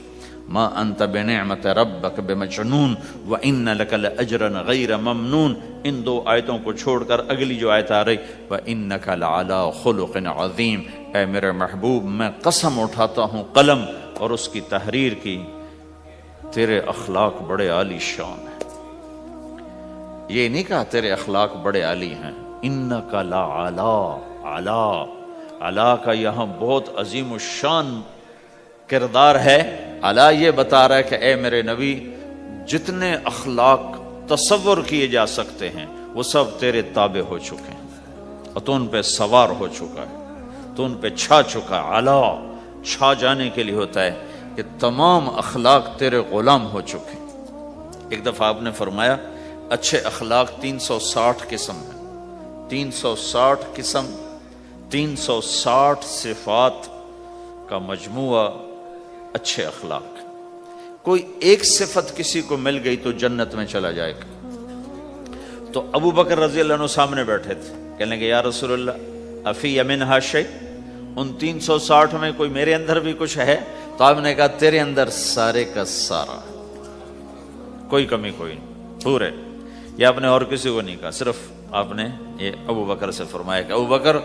ما انت بنعمت ربک بمجنون وان لک لاجرا غیر ممنون۔ ان دو آیتوں کو چھوڑ کر اگلی جو آیت آ رہی، وانک لعلی خلق عظیم، اے میرے محبوب میں قسم اٹھاتا ہوں قلم اور اس کی تحریر کی، تیرے اخلاق بڑے عالی شان ہیں۔ یہ نہیں کہا تیرے اخلاق بڑے عالی ہیں، انک لعلی، علا، علا کا یہاں بہت عظیم الشان کردار ہے۔ علا یہ بتا رہا ہے کہ اے میرے نبی، جتنے اخلاق تصور کیے جا سکتے ہیں وہ سب تیرے تابع ہو چکے ہیں، اور تو ان پہ سوار ہو چکا ہے، تو ان پہ چھا چکا ہے۔ علا چھا جانے کے لیے ہوتا ہے کہ تمام اخلاق تیرے غلام ہو چکے ہیں۔ ایک دفعہ آپ نے فرمایا اچھے اخلاق 360 قسم ہیں، 360 قسم، 360 صفات کا مجموعہ اچھے اخلاق۔ کوئی ایک صفت کسی کو مل گئی تو جنت میں چلا جائے گا۔ تو ابو بکر رضی اللہ عنہ سامنے بیٹھے تھے، کہنے کہ یا رسول اللہ افی منہا شیء، ان 360 میں کوئی میرے اندر بھی کچھ ہے؟ تو آپ نے کہا تیرے اندر سارے کا سارا، کوئی کمی کوئی نہیں، پورے۔ یہ آپ نے اور کسی کو نہیں کہا، صرف آپ نے یہ ابو بکر سے فرمایا کہ ابو بکر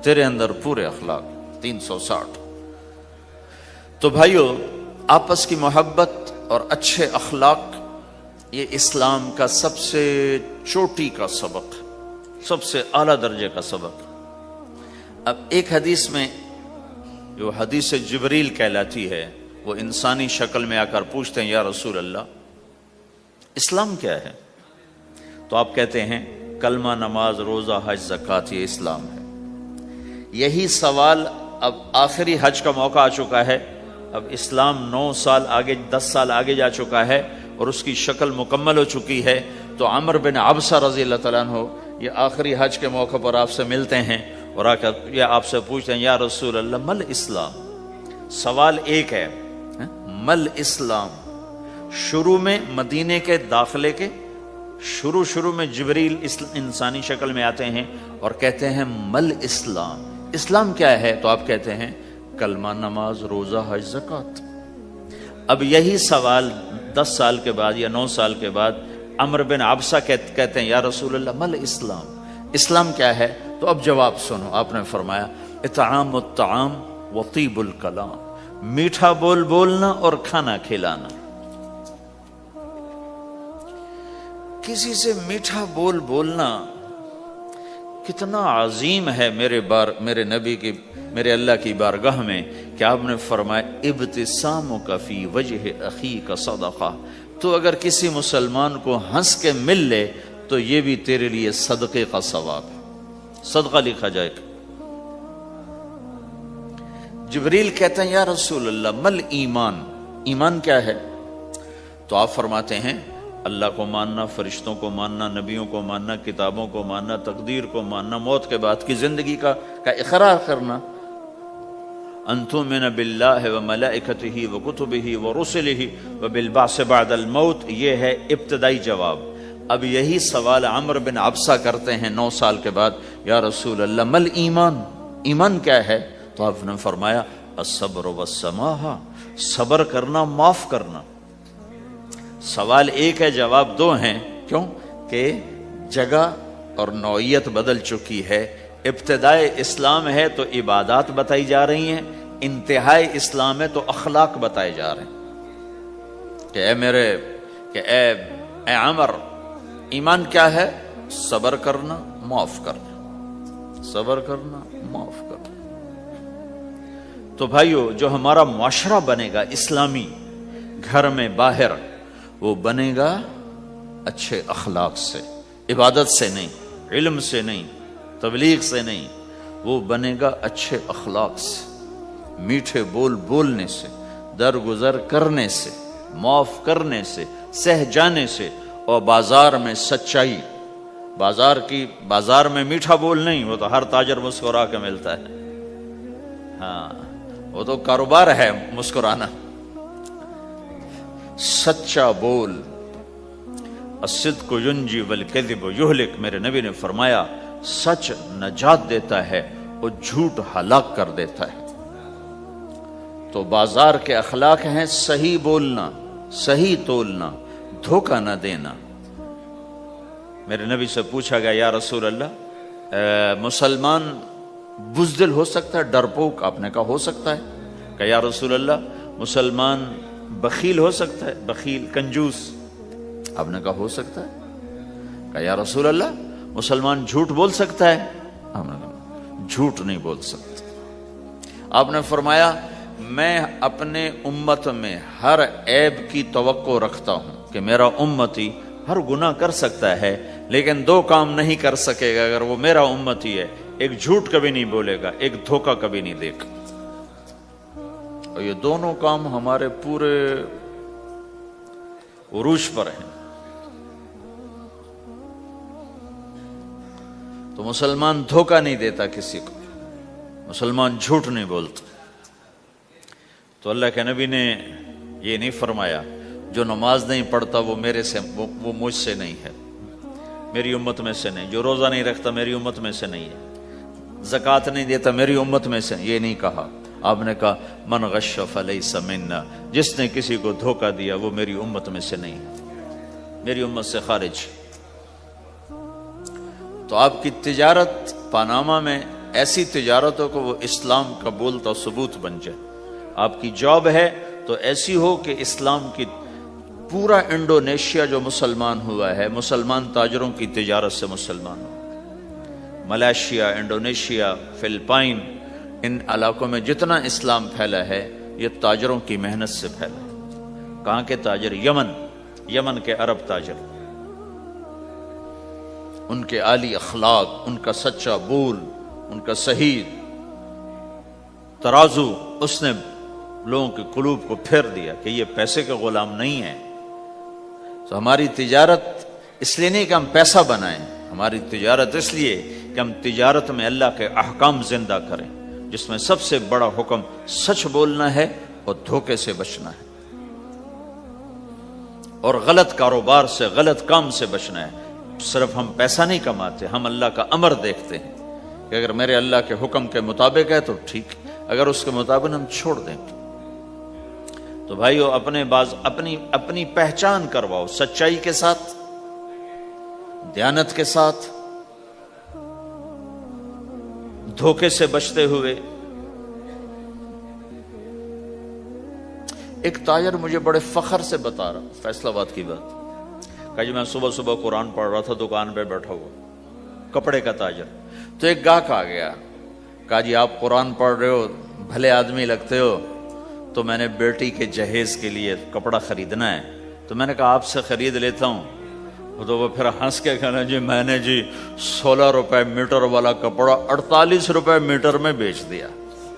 تیرے اندر پورے اخلاق 360۔ تو بھائیو، آپس کی محبت اور اچھے اخلاق یہ اسلام کا سب سے چوٹی کا سبق، سب سے اعلیٰ درجے کا سبق۔ اب ایک حدیث میں جو حدیث جبریل کہلاتی ہے، وہ انسانی شکل میں آ کر پوچھتے ہیں یا رسول اللہ اسلام کیا ہے؟ تو آپ کہتے ہیں کلمہ، نماز، روزہ، حج، زکوٰۃ، یہ اسلام ہے۔ یہی سوال اب آخری حج کا موقع آ چکا ہے، اب اسلام 9 سال آگے، 10 سال آگے جا چکا ہے اور اس کی شکل مکمل ہو چکی ہے۔ تو عمر بن عبسہ رضی اللہ تعالیٰ عنہ یہ آخری حج کے موقع پر آپ سے ملتے ہیں اور آ کر یہ آپ سے پوچھتے ہیں یا رسول اللہ مل اسلام؟ سوال ایک ہے، مل اسلام؟ شروع میں مدینے کے داخلے کے شروع میں جبریل انسانی شکل میں آتے ہیں اور کہتے ہیں مل اسلام، اسلام کیا ہے؟ تو آپ کہتے ہیں کلمہ، نماز، روزہ، حج، زکوٰۃ۔ اب یہی سوال 10 سال کے بعد یا 9 سال کے بعد عمر بن عبسہ کہتے ہیں یا رسول اللہ مل اسلام، اسلام کیا ہے؟ تو اب جواب سنو، آپ نے فرمایا اطعام الطعام وطیب الکلام، میٹھا بول بولنا اور کھانا کھلانا۔ کسی سے میٹھا بول بولنا کتنا عظیم ہے میرے نبی کی، میرے اللہ کی بارگاہ میں، کہ آپ نے فرمایا ابتسامک فی وجہ اخیک صدقہ، تو اگر کسی مسلمان کو ہنس کے مل لے تو یہ بھی تیرے لیے صدقے کا ثواب ہے، صدقہ لکھا جائے گا۔ جبریل کہتے ہیں یا رسول اللہ مل ایمان، ایمان کیا ہے؟ تو آپ فرماتے ہیں اللہ کو ماننا، فرشتوں کو ماننا، نبیوں کو ماننا، کتابوں کو ماننا، تقدیر کو ماننا، موت کے بعد کی زندگی کا اقرار کرنا۔ ان تؤمن باللہ وملائکتہ وکتبہ ورسلہ وبالبعث بعد الموت، یہ ہے ابتدائی جواب۔ اب یہی سوال عمرو بن عبسہ کرتے ہیں 9 سال کے بعد، یا رسول اللہ مل ایمان، ایمان کیا ہے؟ تو آپ نے فرمایا الصبر والسماحہ، صبر کرنا، معاف کرنا۔ سوال ایک ہے، جواب 2 ہیں، کیوں کہ جگہ اور نوعیت بدل چکی ہے۔ ابتدائے اسلام ہے تو عبادات بتائی جا رہی ہیں، انتہائی اسلام ہے تو اخلاق بتائے جا رہے ہیں کہ اے عمر، ایمان کیا ہے؟ صبر کرنا، معاف کرنا، صبر کرنا، معاف کرنا۔ تو بھائیو، جو ہمارا معاشرہ بنے گا اسلامی، گھر میں باہر، وہ بنے گا اچھے اخلاق سے، عبادت سے نہیں، علم سے نہیں، تبلیغ سے نہیں، وہ بنے گا اچھے اخلاق سے، میٹھے بول بولنے سے، درگزر کرنے سے، معاف کرنے سے، سہ جانے سے، اور بازار میں سچائی۔ بازار میں میٹھا بول نہیں، وہ تو ہر تاجر مسکرا کے ملتا ہے، ہاں وہ تو کاروبار ہے مسکرانا۔ سچا بول، الصدق ینجی والکذب یہلک، میرے نبی نے فرمایا سچ نجات دیتا ہے اور جھوٹ ہلاک کر دیتا ہے۔ تو بازار کے اخلاق ہیں صحیح بولنا، صحیح تولنا، دھوکہ نہ دینا۔ میرے نبی سے پوچھا گیا یا رسول اللہ مسلمان بزدل ہو سکتا ہے، ڈرپوک؟ آپ نے کہا ہو سکتا ہے۔ کہ یا رسول اللہ مسلمان بخیل ہو سکتا ہے، بخیل کنجوس؟ آپ نے کہا ہو سکتا ہے۔ کہ یا رسول اللہ مسلمان جھوٹ بول سکتا ہے؟ آپ نے کہا جھوٹ نہیں بول سکتا۔ آپ نے فرمایا میں اپنے امت میں ہر عیب کی توقع رکھتا ہوں کہ میرا امتی ہر گناہ کر سکتا ہے لیکن 2 کام نہیں کر سکے گا اگر وہ میرا امتی ہے، ایک جھوٹ کبھی نہیں بولے گا، ایک دھوکہ کبھی نہیں دے گا۔ اور یہ دونوں کام ہمارے پورے عروج پر ہیں۔ تو مسلمان دھوکہ نہیں دیتا کسی کو، مسلمان جھوٹ نہیں بولتا۔ تو اللہ کے نبی نے یہ نہیں فرمایا جو نماز نہیں پڑھتا وہ وہ مجھ سے نہیں ہے، میری امت میں سے نہیں، جو روزہ نہیں رکھتا میری امت میں سے نہیں ہے، زکوٰۃ نہیں دیتا میری امت میں سے، یہ نہیں کہا۔ آپ نے کہا من غش فلیس منا، جس نے کسی کو دھوکہ دیا وہ میری امت میں سے نہیں ہے، میری امت سے خارج۔ تو آپ کی تجارت پاناما میں ایسی تجارت ہو کہ وہ اسلام کا بولتا ثبوت بن جائے، آپ کی جاب ہے تو ایسی ہو کہ اسلام کی پورا انڈونیشیا جو مسلمان ہوا ہے، مسلمان تاجروں کی تجارت سے مسلمان ہو، ملائیشیا، انڈونیشیا، فلپائن، ان علاقوں میں جتنا اسلام پھیلا ہے یہ تاجروں کی محنت سے پھیلا ہے۔ کہاں کے تاجر؟ یمن کے عرب تاجر، ان کے عالی اخلاق، ان کا سچا بول، ان کا صحیح ترازو، اس نے لوگوں کے قلوب کو پھیر دیا کہ یہ پیسے کے غلام نہیں ہیں۔ تو ہماری تجارت اس لیے نہیں کہ ہم پیسہ بنائیں، ہماری تجارت اس لیے کہ ہم تجارت میں اللہ کے احکام زندہ کریں، جس میں سب سے بڑا حکم سچ بولنا ہے اور دھوکے سے بچنا ہے، اور غلط کاروبار سے، غلط کام سے بچنا ہے۔ صرف ہم پیسہ نہیں کماتے، ہم اللہ کا امر دیکھتے ہیں کہ اگر میرے اللہ کے حکم کے مطابق ہے تو ٹھیک، اگر اس کے مطابق ہم چھوڑ دیں۔ تو بھائیو اپنی پہچان کرواؤ سچائی کے ساتھ، دیانت کے ساتھ، دھوکے سے بچتے ہوئے۔ ایک تاجر مجھے بڑے فخر سے بتا رہا، فیصل آباد کی بات، کہ جی میں صبح صبح قرآن پڑھ رہا تھا، دکان پہ بیٹھا ہوا، کپڑے کا تاجر۔ تو ایک گاہک آ گیا، کہا جی آپ قرآن پڑھ رہے ہو، بھلے آدمی لگتے ہو، تو میں نے بیٹی کے جہیز کے لیے کپڑا خریدنا ہے، تو میں نے کہا آپ سے خرید لیتا ہوں۔ تو وہ پھر ہنس کے کہنا جی میں نے جی 16 روپے میٹر والا کپڑا 48 روپے میٹر میں بیچ دیا۔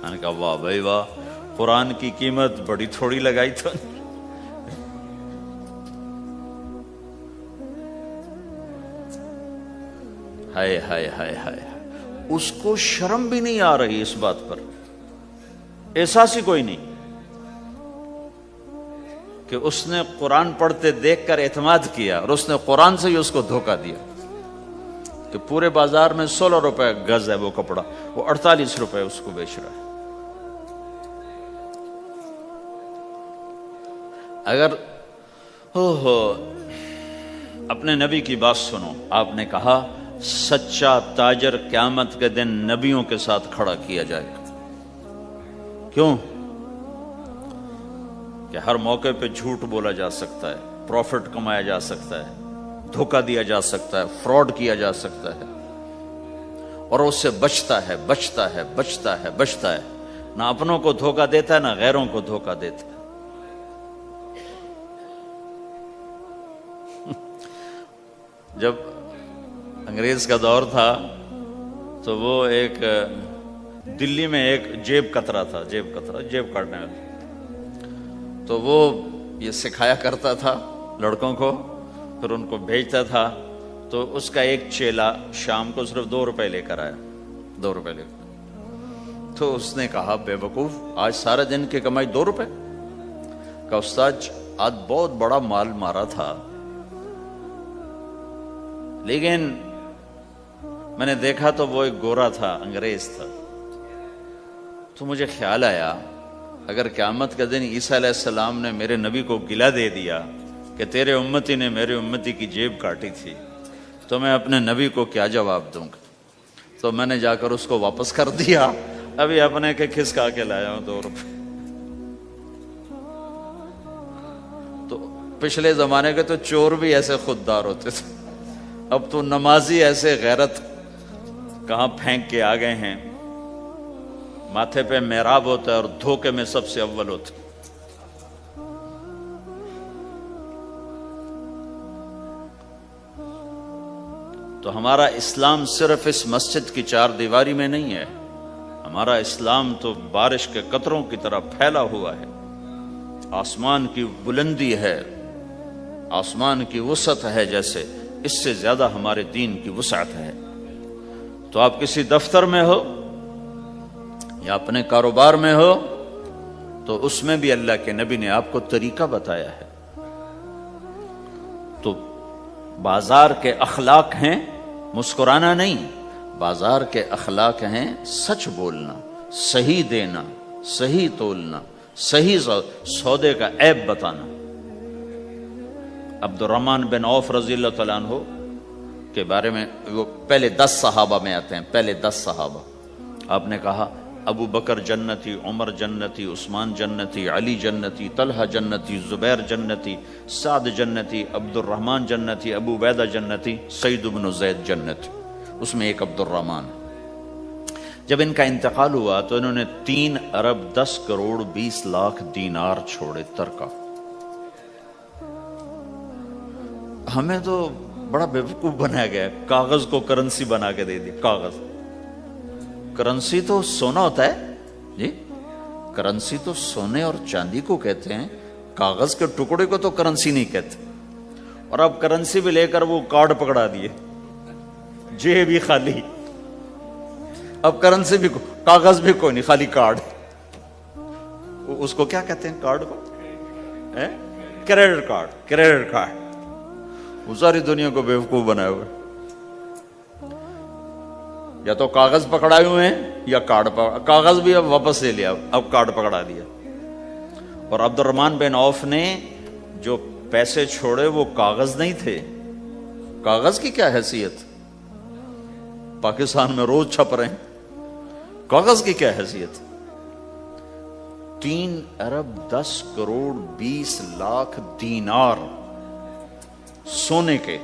میں نے کہا واہ بھائی واہ، قرآن کی قیمت بڑی تھوڑی لگائی تو۔ ہائے ہائے ہائے ہائے، اس کو شرم بھی نہیں آ رہی اس بات پر، احساس ہی کوئی نہیں کہ اس نے قرآن پڑھتے دیکھ کر اعتماد کیا، اور اس نے قرآن سے ہی اس کو دھوکہ دیا کہ پورے بازار میں 16 روپے گز ہے وہ کپڑا، وہ 48 روپے اس کو بیچ رہا ہے۔ اگر اپنے نبی کی بات سنو، آپ نے کہا سچا تاجر قیامت کے دن نبیوں کے ساتھ کھڑا کیا جائے گا۔ کیوں؟ کہ ہر موقع پہ جھوٹ بولا جا سکتا ہے، پروفٹ کمایا جا سکتا ہے، دھوکہ دیا جا سکتا ہے، فراڈ کیا جا سکتا ہے، اور اس سے بچتا ہے بچتا ہے بچتا ہے بچتا ہے، نہ اپنوں کو دھوکہ دیتا ہے نہ غیروں کو دھوکہ دیتا ہے۔ جب انگریز کا دور تھا تو وہ ایک دلی میں ایک جیب کترا تھا، جیب کاٹنے والا، تو وہ یہ سکھایا کرتا تھا لڑکوں کو، پھر ان کو بھیجتا تھا۔ تو اس کا ایک چیلا شام کو صرف 2 روپے لے کر آیا، 2 روپے لے کر۔ تو اس نے کہا بے وقوف، آج سارے دن کی کمائی 2 روپے؟ کہا استاد آج بہت بڑا مال مارا تھا، لیکن میں نے دیکھا تو وہ ایک گورا تھا، انگریز تھا، تو مجھے خیال آیا اگر قیامت کے دن عیسیٰ علیہ السلام نے میرے نبی کو گلہ دے دیا کہ تیرے امتی نے میرے امتی کی جیب کاٹی تھی، تو میں اپنے نبی کو کیا جواب دوں گا؟ تو میں نے جا کر اس کو واپس کر دیا، ابھی اپنے کے کھسکا کے لایا ہوں 2 روپے۔ تو پچھلے زمانے کے تو چور بھی ایسے خوددار ہوتے تھے، اب تو نمازی ایسے غیرت کہاں پھینک کے آ گئے ہیں، ماتھے پہ محراب ہوتا ہے اور دھوکے میں سب سے اول ہوتا ہے۔ تو ہمارا اسلام صرف اس مسجد کی 4 دیواری میں نہیں ہے، ہمارا اسلام تو بارش کے قطروں کی طرح پھیلا ہوا ہے، آسمان کی بلندی ہے، آسمان کی وسعت ہے، جیسے اس سے زیادہ ہمارے دین کی وسعت ہے۔ تو آپ کسی دفتر میں ہو یا اپنے کاروبار میں ہو، تو اس میں بھی اللہ کے نبی نے آپ کو طریقہ بتایا ہے۔ تو بازار کے اخلاق ہیں مسکرانا نہیں، بازار کے اخلاق ہیں سچ بولنا، صحیح دینا، صحیح تولنا، صحیح سودے کا عیب بتانا۔ عبد الرحمن بن عوف رضی اللہ تعالیٰ عنہ کے بارے میں، وہ پہلے 10 صحابہ میں آتے ہیں، پہلے 10 صحابہ۔ آپ نے کہا ابو بکر جنتی، عمر جنتی، عثمان جنتی، علی جنتی، طلحہ جنتی، زبیر جنتی، سعد جنتی، عبد الرحمن جنتی، ابو عبیدہ جنتی، سعید بن زید جنتی، اس میں ایک عبد الرحمن۔ جب ان کا انتقال ہوا تو انہوں نے 3 ارب 10 کروڑ 20 لاکھ دینار چھوڑے ترکہ۔ ہمیں تو بڑا بیوقوف بنایا گیا، کاغذ کو کرنسی بنا کے دے دی۔ کاغذ، کرنسی تو سونا ہوتا ہے جی، کرنسی تو سونے اور چاندی کو کہتے ہیں، کاغذ کے ٹکڑے کو تو کرنسی نہیں کہتے۔ اور اب کرنسی بھی لے کر وہ کارڈ پکڑا دیے، جیب بھی خالی، اب کرنسی بھی کاغذ بھی کوئی نہیں، خالی کارڈ۔ اس کو کیا کہتے ہیں کارڈ کو؟ Credit card, credit card. وہ ساری دنیا کو بیوقوف بنائے ہوئے، یا تو کاغذ پکڑائے ہوئے ہیں یا کارڈ کاغذ بھی اب واپس لے لیا، اب کارڈ پکڑا دیا۔ اور عبد الرحمن بن عوف نے جو پیسے چھوڑے وہ کاغذ نہیں تھے۔ کاغذ کی کیا حیثیت، پاکستان میں روز چھپ رہے ہیں، کاغذ کی کیا حیثیت؟ 3 ارب 10 کروڑ 20 لاکھ دینار سونے کے،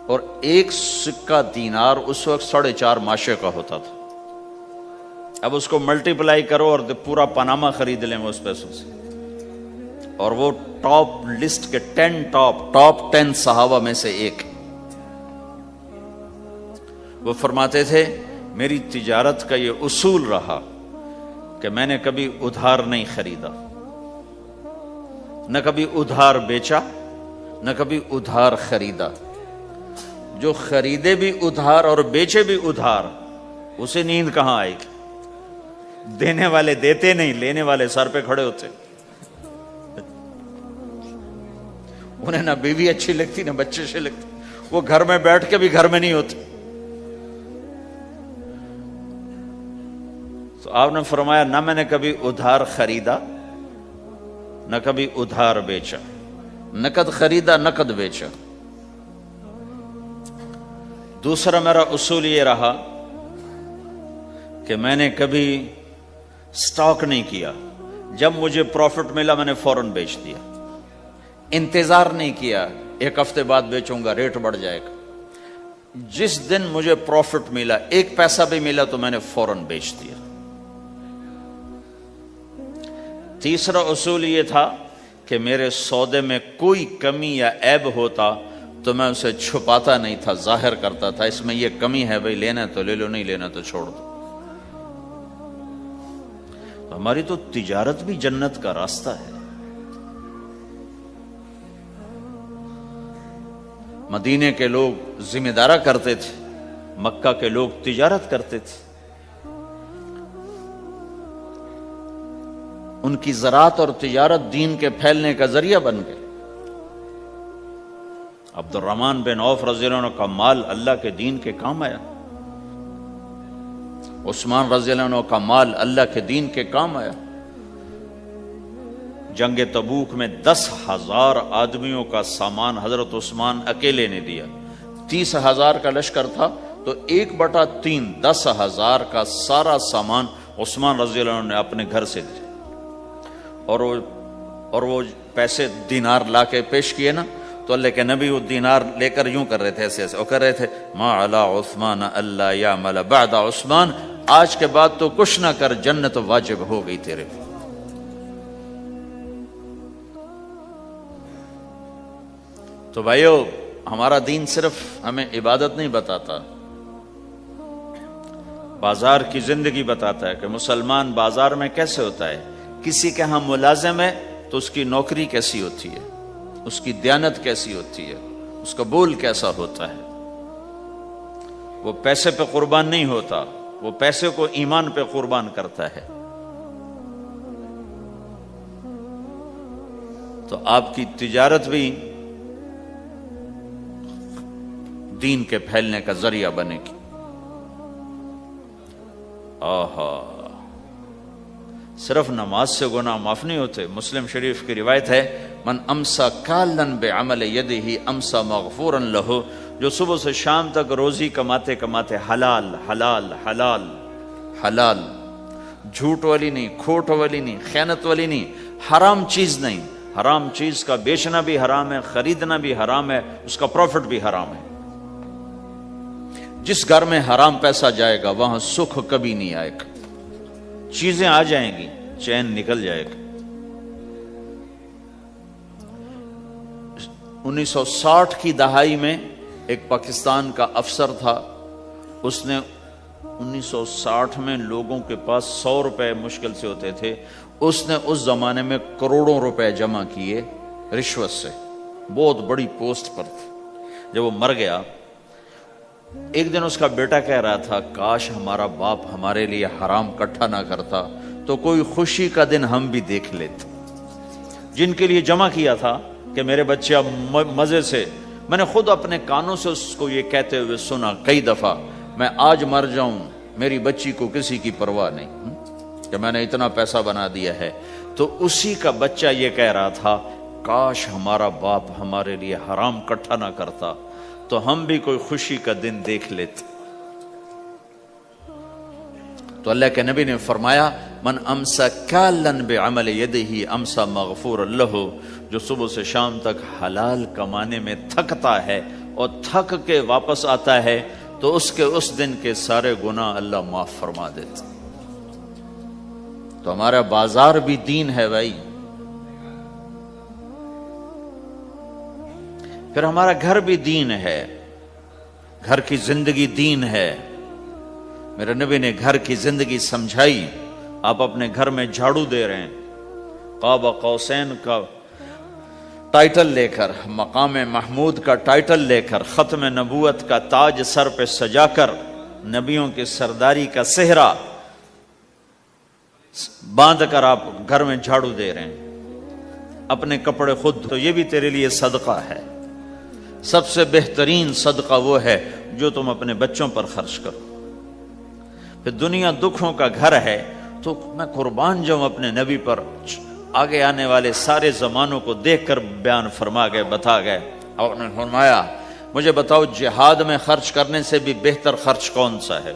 اور ایک سکہ دینار اس وقت 4.5 ماشے کا ہوتا تھا۔ اب اس کو ملٹیپلائی کرو اور پورا پاناما خرید لیں اس پیسوں سے. اور وہ ٹاپ لسٹ کے ٹاپ 10 صحابہ میں سے ایک. وہ فرماتے تھے میری تجارت کا یہ اصول رہا کہ میں نے کبھی ادھار نہیں خریدا، نہ کبھی ادھار بیچا، نہ کبھی ادھار خریدا. جو خریدے بھی ادھار اور بیچے بھی ادھار، اسے نیند کہاں آئے گی؟ دینے والے دیتے نہیں، لینے والے سر پہ کھڑے ہوتے. انہیں نہ بیوی اچھی لگتی نہ بچے اچھے لگتے، وہ گھر میں بیٹھ کے بھی گھر میں نہیں ہوتے. تو آپ نے فرمایا نہ میں نے کبھی ادھار خریدا، نہ کبھی ادھار بیچا، نقد خریدا نقد بیچا. دوسرا میرا اصول یہ رہا کہ میں نے کبھی سٹاک نہیں کیا. جب مجھے پروفٹ ملا میں نے فوراً بیچ دیا. انتظار نہیں کیا ایک ہفتے بعد بیچوں گا ریٹ بڑھ جائے گا. جس دن مجھے پروفٹ ملا، ایک پیسہ بھی ملا تو میں نے فوراً بیچ دیا. تیسرا اصول یہ تھا کہ میرے سودے میں کوئی کمی یا عیب ہوتا تو میں اسے چھپاتا نہیں تھا، ظاہر کرتا تھا اس میں یہ کمی ہے، بھائی لینا تو لے لو، نہیں لینا تو چھوڑ دو. تو ہماری تو تجارت بھی جنت کا راستہ ہے. مدینے کے لوگ ذمہ دارا کرتے تھے، مکہ کے لوگ تجارت کرتے تھے. ان کی زراعت اور تجارت دین کے پھیلنے کا ذریعہ بن گئے. عبد الرحمن بن عوف رضی اللہ عنہ کا مال اللہ کے دین کے کام آیا. عثمان رضی اللہ عنہ کا مال اللہ کے دین کے کام آیا. جنگ تبوک میں 10,000 آدمیوں کا سامان حضرت عثمان اکیلے نے دیا. 30,000 کا لشکر تھا تو 1/3 10,000 کا سارا سامان عثمان رضی اللہ عنہ نے اپنے گھر سے دیا. اور وہ پیسے دینار لا کے پیش کیے نا تو اللہ کے نبی وہ دینار لے کر یوں کر رہے تھے، ایسے ایسے وہ کر رہے تھے ما علی عثمان اللہ یعمل بعد عثمان، آج کے بعد تو کچھ نہ کر، جنت واجب ہو گئی تیرے. تو بھائیو ہمارا دین صرف ہمیں عبادت نہیں بتاتا، بازار کی زندگی بتاتا ہے کہ مسلمان بازار میں کیسے ہوتا ہے. کسی کے ہاں ملازم ہے تو اس کی نوکری کیسی ہوتی ہے، اس کی دیانت کیسی ہوتی ہے، اس کا بول کیسا ہوتا ہے. وہ پیسے پہ قربان نہیں ہوتا، وہ پیسے کو ایمان پہ قربان کرتا ہے. تو آپ کی تجارت بھی دین کے پھیلنے کا ذریعہ بنے گی. آہا، صرف نماز سے گناہ معاف نہیں ہوتے. مسلم شریف کی روایت ہے من امسا کالن بعمل یدہ امسا مغفورا لہ، جو صبح سے شام تک روزی کماتے کماتے حلال حلال حلال حلال، جھوٹ والی نہیں، کھوٹ والی نہیں، خیانت والی نہیں، حرام چیز نہیں. حرام چیز کا بیچنا بھی حرام ہے، خریدنا بھی حرام ہے، اس کا پروفٹ بھی حرام ہے. جس گھر میں حرام پیسہ جائے گا وہاں سکھ کبھی نہیں آئے گا. چیزیں آ جائیں گی، چین نکل جائے گا. 1960 کی دہائی میں ایک پاکستان کا افسر تھا، اس نے 1960 میں لوگوں کے پاس 100 روپے مشکل سے ہوتے تھے، اس نے اس زمانے میں کروڑوں روپے جمع کیے رشوت سے. بہت بڑی پوسٹ پر تھے. جب وہ مر گیا ایک دن اس کا بیٹا کہہ رہا تھا کاش ہمارا باپ ہمارے لیے حرام کٹھا نہ کرتا تو کوئی خوشی کا دن ہم بھی دیکھ لیتے. جن کے لیے جمع کیا تھا کہ میرے بچے اب مزے سے، میں نے خود اپنے کانوں سے اس کو یہ کہتے ہوئے سنا کئی دفعہ، میں آج مر جاؤں میری بچی کو کسی کی پرواہ نہیں کہ میں نے اتنا پیسہ بنا دیا ہے. تو اسی کا بچہ یہ کہہ رہا تھا کاش ہمارا باپ ہمارے لیے حرام کٹھا نہ کرتا تو ہم بھی کوئی خوشی کا دن دیکھ لیتے. تو اللہ کے نبی نے فرمایا من امسا کالن بعمل یدہ امسا مغفور لہ، جو صبح سے شام تک حلال کمانے میں تھکتا ہے اور تھک کے واپس آتا ہے تو اس کے اس دن کے سارے گناہ اللہ معاف فرما دیتا. تو ہمارا بازار بھی دین ہے بھائی، پھر ہمارا گھر بھی دین ہے، گھر کی زندگی دین ہے۔ میرے نبی نے گھر کی زندگی سمجھائی۔ آپ اپنے گھر میں جھاڑو دے رہے ہیں، قاب قوسین کا ٹائٹل لے کر، مقام محمود کا ٹائٹل لے کر، ختم نبوت کا تاج سر پہ سجا کر، نبیوں کی سرداری کا صحرا باندھ کر آپ گھر میں جھاڑو دے رہے ہیں، اپنے کپڑے خود، تو یہ بھی تیرے لیے صدقہ ہے۔ سب سے بہترین صدقہ وہ ہے جو تم اپنے بچوں پر خرچ کرو۔ پھر دنیا دکھوں کا گھر ہے، تو میں قربان جاؤں اپنے نبی پر۔ آگے آنے والے سارے زمانوں کو دیکھ کر بیان فرما گئے، بتا گئے، اور نے فرمایا مجھے بتاؤ جہاد میں خرچ کرنے سے بھی بہتر خرچ کون سا ہے؟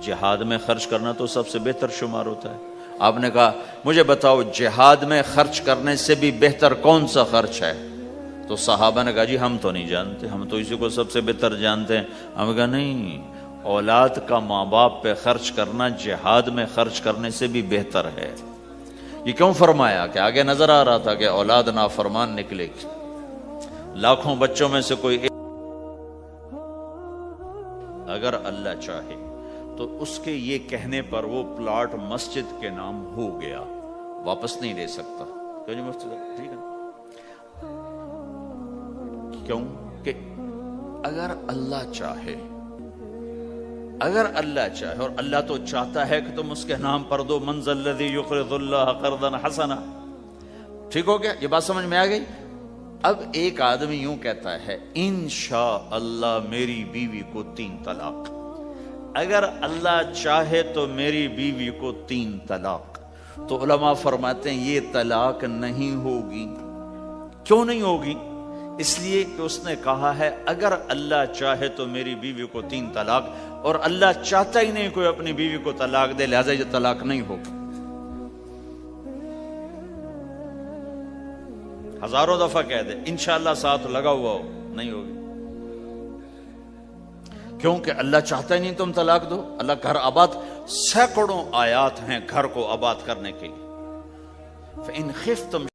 جہاد میں خرچ کرنا تو سب سے بہتر شمار ہوتا ہے۔ آپ نے کہا مجھے بتاؤ جہاد میں خرچ کرنے سے بھی بہتر کون سا خرچ ہے؟ تو صحابہ نے کہا جی ہم تو نہیں جانتے، ہم تو اسی کو سب سے بہتر جانتے ہیں۔ ہم نے کہا نہیں، اولاد کا ماں باپ پہ خرچ کرنا جہاد میں خرچ کرنے سے بھی بہتر ہے۔ یہ کیوں فرمایا؟ کہ آگے نظر آ رہا تھا کہ اولاد نافرمان نکلے گی، لاکھوں بچوں میں سے کوئی اگر اللہ چاہے تو اس کے یہ کہنے پر وہ پلاٹ مسجد کے نام ہو گیا، واپس نہیں لے سکتا۔ کہ جی مفتی صاحب ٹھیک ہے، کیوں کہ اگر اللہ چاہے، اگر اللہ چاہے، اور اللہ تو چاہتا ہے کہ تم اس کے نام پر دو، من ذا الذی یقرض اللہ قرضا حسنا۔ ٹھیک ہو گیا؟ یہ بات سمجھ میں آ گئی؟ اب ایک آدمی یوں کہتا ہے انشاءاللہ میری بیوی کو 3 طلاق، اگر اللہ چاہے تو میری بیوی کو 3 طلاق، تو علماء فرماتے ہیں یہ طلاق نہیں ہوگی۔ کیوں نہیں ہوگی؟ اس لیے کہ اس نے کہا ہے اگر اللہ چاہے تو میری بیوی کو 3 طلاق، اور اللہ چاہتا ہی نہیں کوئی اپنی بیوی کو طلاق دے، لہذا یہ طلاق نہیں ہوگی۔ ہزاروں دفعہ کہہ دے انشاءاللہ ساتھ لگا ہوا ہو، نہیں ہوگی، کیونکہ اللہ چاہتا ہی نہیں تم طلاق دو۔ اللہ گھر آباد، سینکڑوں آیات ہیں گھر کو آباد کرنے کے لیے۔ فَإِنْ خِفْتُمْ